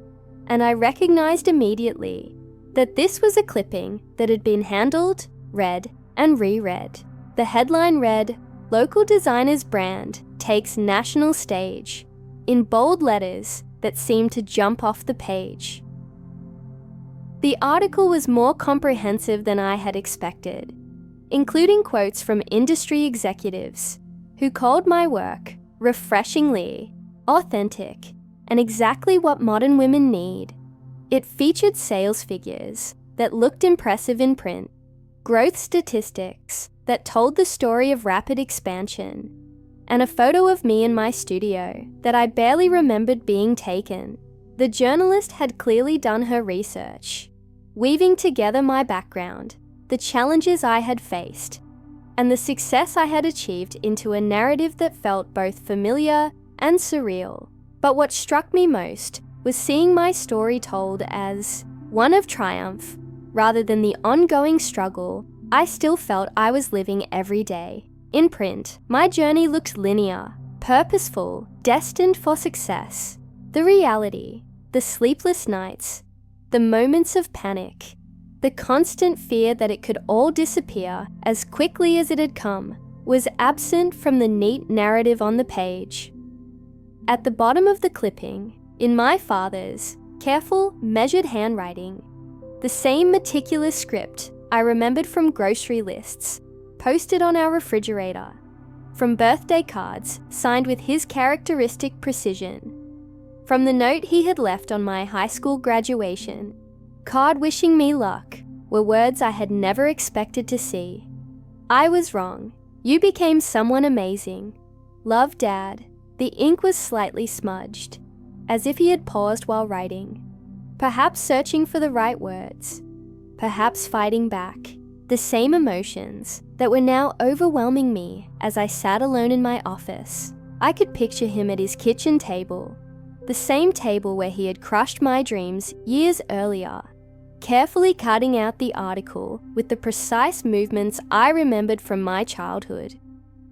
and I recognized immediately that this was a clipping that had been handled, read, and reread. The headline read, "Local designer's brand takes national stage," in bold letters that seemed to jump off the page. The article was more comprehensive than I had expected, including quotes from industry executives who called my work refreshingly authentic and exactly what modern women need. It featured sales figures that looked impressive in print, growth statistics that told the story of rapid expansion, and a photo of me in my studio that I barely remembered being taken. The journalist had clearly done her research, weaving together my background, the challenges I had faced, and the success I had achieved into a narrative that felt both familiar and surreal. But what struck me most was seeing my story told as one of triumph, rather than the ongoing struggle I still felt I was living every day. In print, my journey looked linear, purposeful, destined for success. The reality, the sleepless nights, the moments of panic, the constant fear that it could all disappear as quickly as it had come, was absent from the neat narrative on the page. At the bottom of the clipping, in my father's careful, measured handwriting, the same meticulous script I remembered from grocery lists, posted on our refrigerator, from birthday cards signed with his characteristic precision, from the note he had left on my high school graduation card wishing me luck, were words I had never expected to see. I was wrong. You became someone amazing. Love, Dad. The ink was slightly smudged, as if he had paused while writing, perhaps searching for the right words, perhaps fighting back the same emotions that were now overwhelming me as I sat alone in my office. I could picture him at his kitchen table, the same table where he had crushed my dreams years earlier, carefully cutting out the article with the precise movements I remembered from my childhood.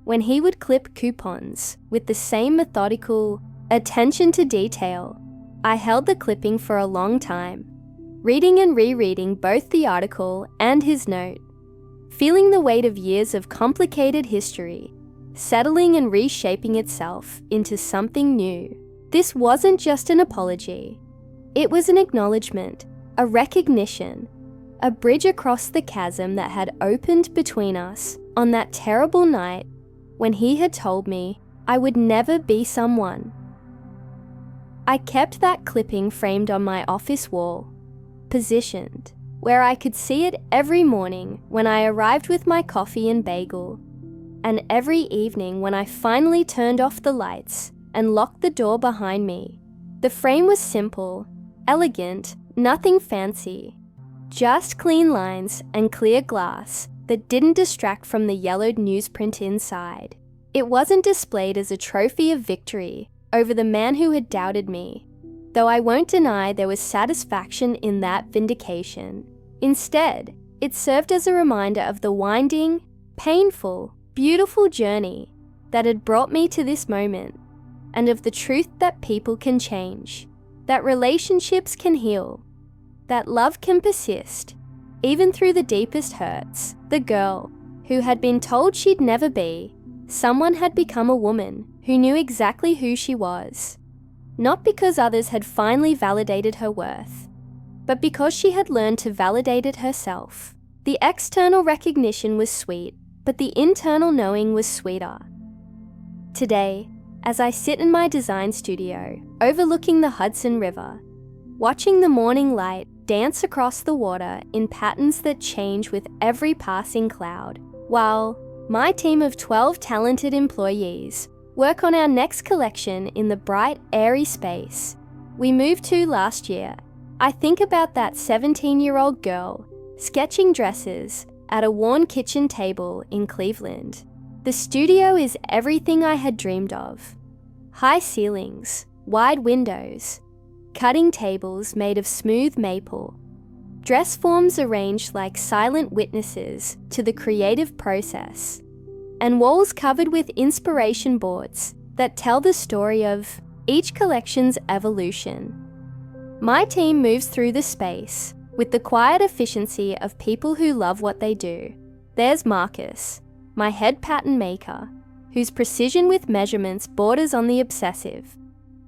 When he would clip coupons with the same methodical attention to detail, I held the clipping for a long time, reading and rereading both the article and his note, feeling the weight of years of complicated history, settling and reshaping itself into something new. This wasn't just an apology. It was an acknowledgement, a recognition, a bridge across the chasm that had opened between us on that terrible night when he had told me I would never be someone. I kept that clipping framed on my office wall, positioned where I could see it every morning when I arrived with my coffee and bagel, and every evening when I finally turned off the lights and locked the door behind me. The frame was simple, elegant, nothing fancy, just clean lines and clear glass that didn't distract from the yellowed newsprint inside. It wasn't displayed as a trophy of victory over the man who had doubted me, though I won't deny there was satisfaction in that vindication. Instead, it served as a reminder of the winding, painful, beautiful journey that had brought me to this moment, and of the truth that people can change, that relationships can heal, that love can persist, even through the deepest hurts. The girl who had been told she'd never be someone had become a woman who knew exactly who she was, not because others had finally validated her worth, but because she had learned to validate it herself. The external recognition was sweet, but the internal knowing was sweeter. Today, as I sit in my design studio, overlooking the Hudson River, watching the morning light dance across the water in patterns that change with every passing cloud, while my team of 12 talented employees work on our next collection in the bright, airy space we moved to last year, I think about that 17-year-old girl sketching dresses at a worn kitchen table in Cleveland. The studio is everything I had dreamed of. High ceilings, wide windows, cutting tables made of smooth maple, dress forms arranged like silent witnesses to the creative process, and walls covered with inspiration boards that tell the story of each collection's evolution. My team moves through the space with the quiet efficiency of people who love what they do. There's Marcus, my head pattern maker, whose precision with measurements borders on the obsessive.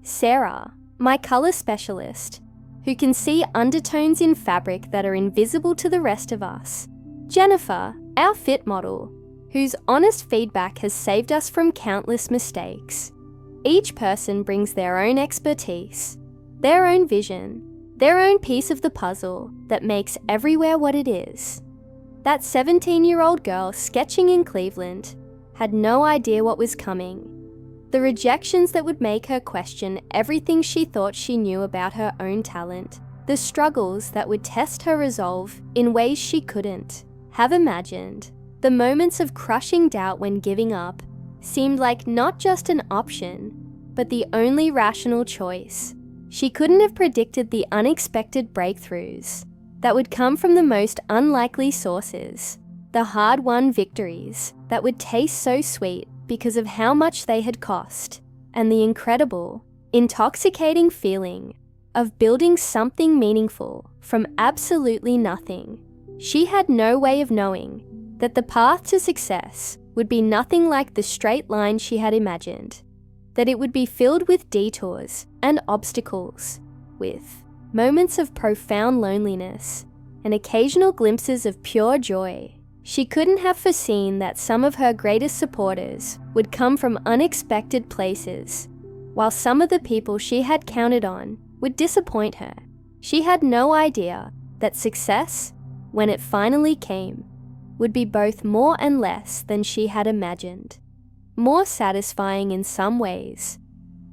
Sarah, my color specialist, who can see undertones in fabric that are invisible to the rest of us. Jennifer, our fit model, whose honest feedback has saved us from countless mistakes. Each person brings their own expertise, their own vision, their own piece of the puzzle that makes everywhere what it is. That 17-year-old girl sketching in Cleveland had no idea what was coming. The rejections that would make her question everything she thought she knew about her own talent. The struggles that would test her resolve in ways she couldn't have imagined. The moments of crushing doubt when giving up seemed like not just an option, but the only rational choice. She couldn't have predicted the unexpected breakthroughs that would come from the most unlikely sources, the hard-won victories that would taste so sweet because of how much they had cost, and the incredible, intoxicating feeling of building something meaningful from absolutely nothing. She had no way of knowing that the path to success would be nothing like the straight line she had imagined. that it would be filled with detours and obstacles, with moments of profound loneliness and occasional glimpses of pure joy. She couldn't have foreseen that some of her greatest supporters would come from unexpected places, while some of the people she had counted on would disappoint her. She had no idea that success, when it finally came, would be both more and less than she had imagined. More satisfying in some ways,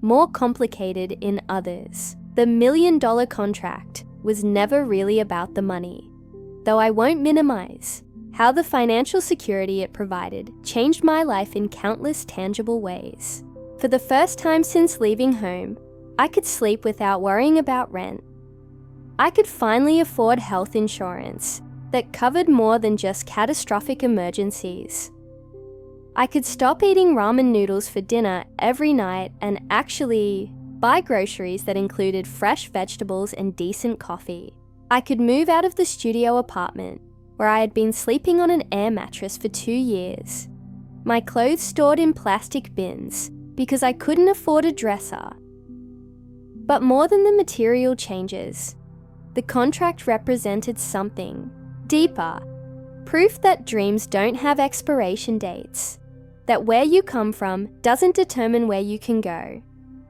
more complicated in others. The $1 million contract was never really about the money, though I won't minimize how the financial security it provided changed my life in countless tangible ways. For the first time since leaving home, I could sleep without worrying about rent. I could finally afford health insurance that covered more than just catastrophic emergencies. I could stop eating ramen noodles for dinner every night and actually buy groceries that included fresh vegetables and decent coffee. I could move out of the studio apartment where I had been sleeping on an air mattress for 2 years. My clothes stored in plastic bins because I couldn't afford a dresser. But more than the material changes, the contract represented something deeper, proof that dreams don't have expiration dates, that where you come from doesn't determine where you can go,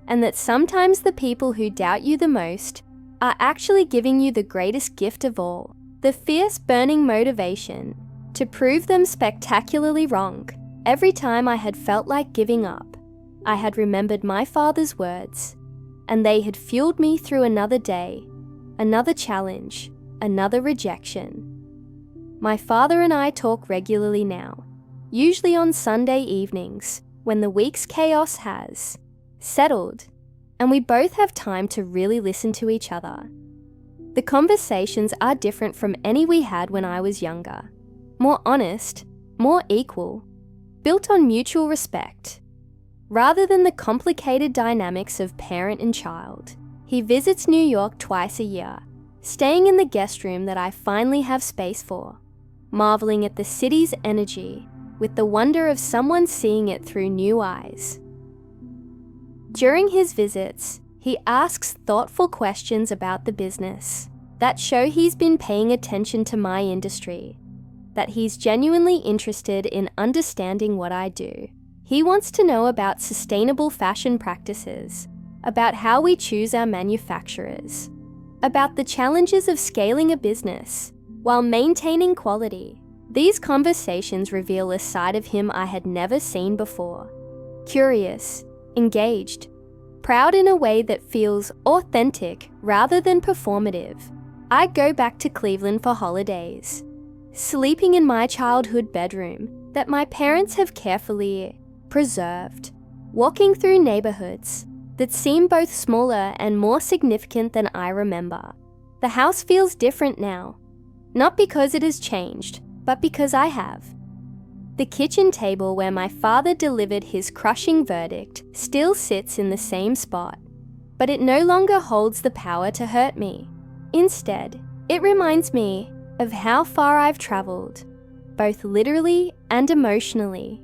and that sometimes the people who doubt you the most are actually giving you the greatest gift of all, the fierce burning motivation to prove them spectacularly wrong. Every time I had felt like giving up, I had remembered my father's words, and they had fueled me through another day, another challenge, another rejection. My father and I talk regularly now, usually on Sunday evenings when the week's chaos has settled and we both have time to really listen to each other. The conversations are different from any we had when I was younger, more honest, more equal, built on mutual respect, rather than the complicated dynamics of parent and child. He visits New York twice a year, staying in the guest room that I finally have space for, marveling at the city's energy with the wonder of someone seeing it through new eyes. During his visits, he asks thoughtful questions about the business that show he's been paying attention to my industry, that he's genuinely interested in understanding what I do. He wants to know about sustainable fashion practices, about how we choose our manufacturers, about the challenges of scaling a business while maintaining quality. These conversations reveal a side of him I had never seen before. Curious, engaged, proud in a way that feels authentic rather than performative. I go back to Cleveland for holidays, sleeping in my childhood bedroom that my parents have carefully preserved, walking through neighborhoods that seem both smaller and more significant than I remember. The house feels different now, not because it has changed, but because I have. The kitchen table where my father delivered his crushing verdict still sits in the same spot, but it no longer holds the power to hurt me. Instead, it reminds me of how far I've traveled, both literally and emotionally.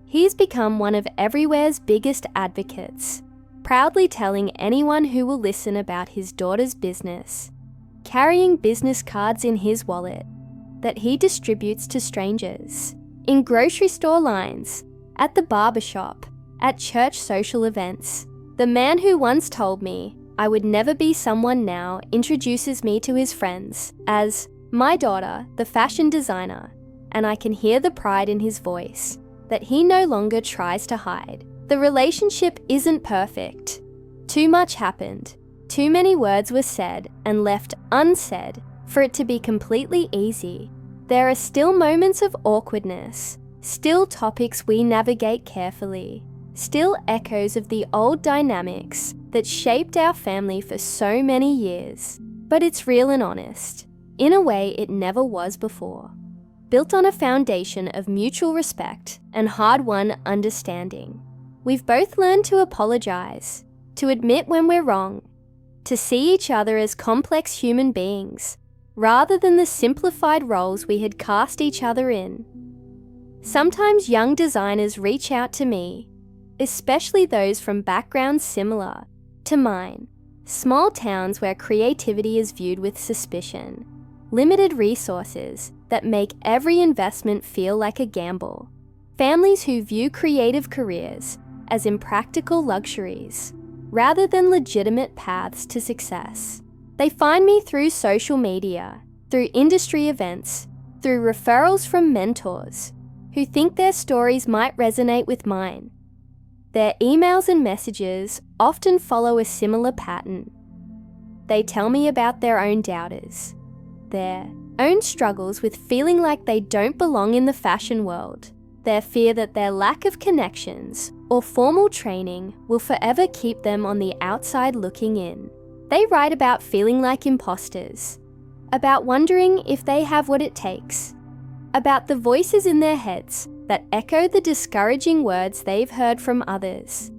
He's become one of everywhere's biggest advocates, proudly telling anyone who will listen about his daughter's business, carrying business cards in his wallet that he distributes to strangers, in grocery store lines, at the barbershop, at church social events. The man who once told me I would never be someone now introduces me to his friends as my daughter, the fashion designer, and I can hear the pride in his voice that he no longer tries to hide. The relationship isn't perfect. Too much happened. Too many words were said and left unsaid for it to be completely easy. There are still moments of awkwardness, still topics we navigate carefully, still echoes of the old dynamics that shaped our family for so many years. But it's real and honest, in a way it never was before. Built on a foundation of mutual respect and hard-won understanding. We've both learned to apologize, to admit when we're wrong, to see each other as complex human beings, rather than the simplified roles we had cast each other in. Sometimes young designers reach out to me, especially those from backgrounds similar to mine. Small towns where creativity is viewed with suspicion. Limited resources that make every investment feel like a gamble. Families who view creative careers as impractical luxuries rather than legitimate paths to success. They find me through social media, through industry events, through referrals from mentors who think their stories might resonate with mine. Their emails and messages often follow a similar pattern. They tell me about their own doubters, their own struggles with feeling like they don't belong in the fashion world, their fear that their lack of connections or formal training will forever keep them on the outside looking in. They write about feeling like imposters, about wondering if they have what it takes, about the voices in their heads that echo the discouraging words they've heard from others.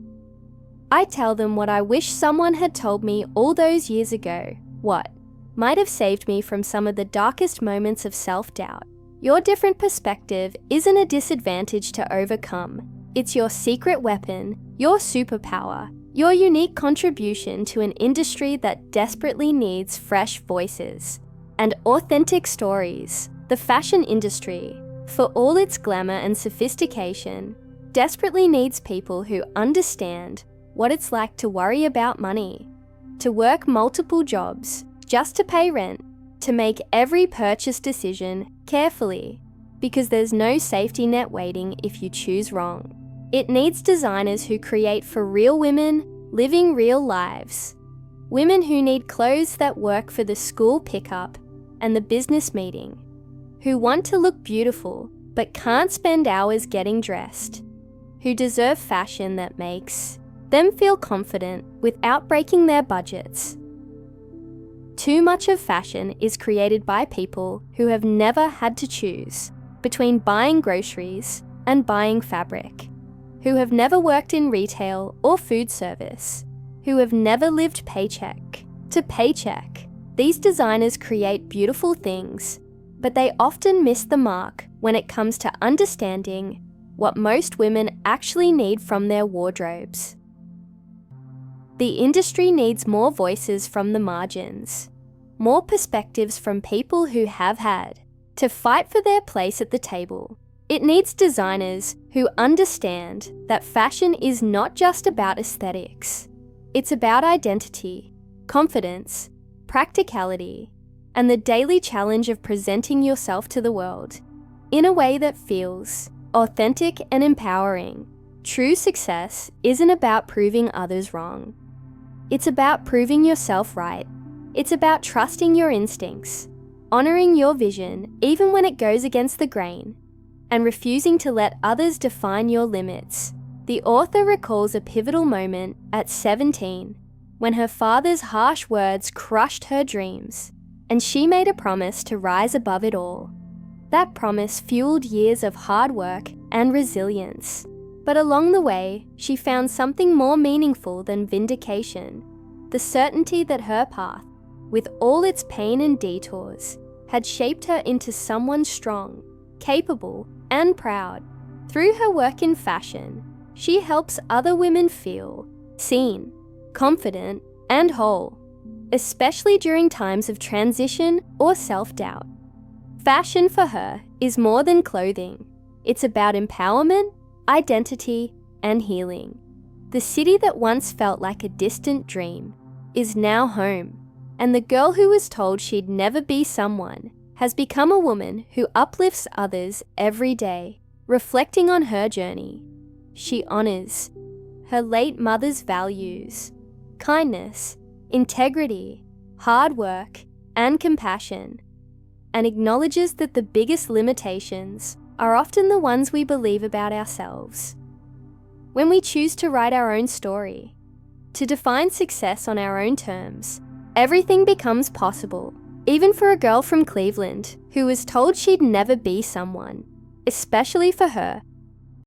I tell them what I wish someone had told me all those years ago, what might have saved me from some of the darkest moments of self-doubt. Your different perspective isn't a disadvantage to overcome. It's your secret weapon, your superpower, your unique contribution to an industry that desperately needs fresh voices and authentic stories. The fashion industry, for all its glamour and sophistication, desperately needs people who understand what it's like to worry about money, to work multiple jobs just to pay rent, to make every purchase decision carefully, because there's no safety net waiting if you choose wrong. It needs designers who create for real women living real lives. Women who need clothes that work for the school pickup and the business meeting, who want to look beautiful but can't spend hours getting dressed, who deserve fashion that makes them feel confident without breaking their budgets. Too much of fashion is created by people who have never had to choose between buying groceries and buying fabric, who have never worked in retail or food service, who have never lived paycheck to paycheck. These designers create beautiful things, but they often miss the mark when it comes to understanding what most women actually need from their wardrobes. The industry needs more voices from the margins, more perspectives from people who have had to fight for their place at the table. It needs designers who understand that fashion is not just about aesthetics. It's about identity, confidence, practicality, and the daily challenge of presenting yourself to the world in a way that feels authentic and empowering. True success isn't about proving others wrong. It's about proving yourself right. It's about trusting your instincts, honoring your vision even when it goes against the grain, and refusing to let others define your limits. The author recalls a pivotal moment at 17 when her father's harsh words crushed her dreams, and she made a promise to rise above it all. That promise fueled years of hard work and resilience. But along the way, she found something more meaningful than vindication: the certainty that her path, with all its pain and detours, had shaped her into someone strong, capable, and proud. Through her work in fashion, she helps other women feel seen, confident, and whole, especially during times of transition or self-doubt. Fashion for her is more than clothing. It's about empowerment, identity, and healing. The city that once felt like a distant dream is now home, and the girl who was told she'd never be someone has become a woman who uplifts others every day. Reflecting on her journey, she honors her late mother's values: kindness, integrity, hard work, and compassion, and acknowledges that the biggest limitations are often the ones we believe about ourselves. When we choose to write our own story, to define success on our own terms, everything becomes possible, even for a girl from Cleveland who was told she'd never be someone. Especially for her,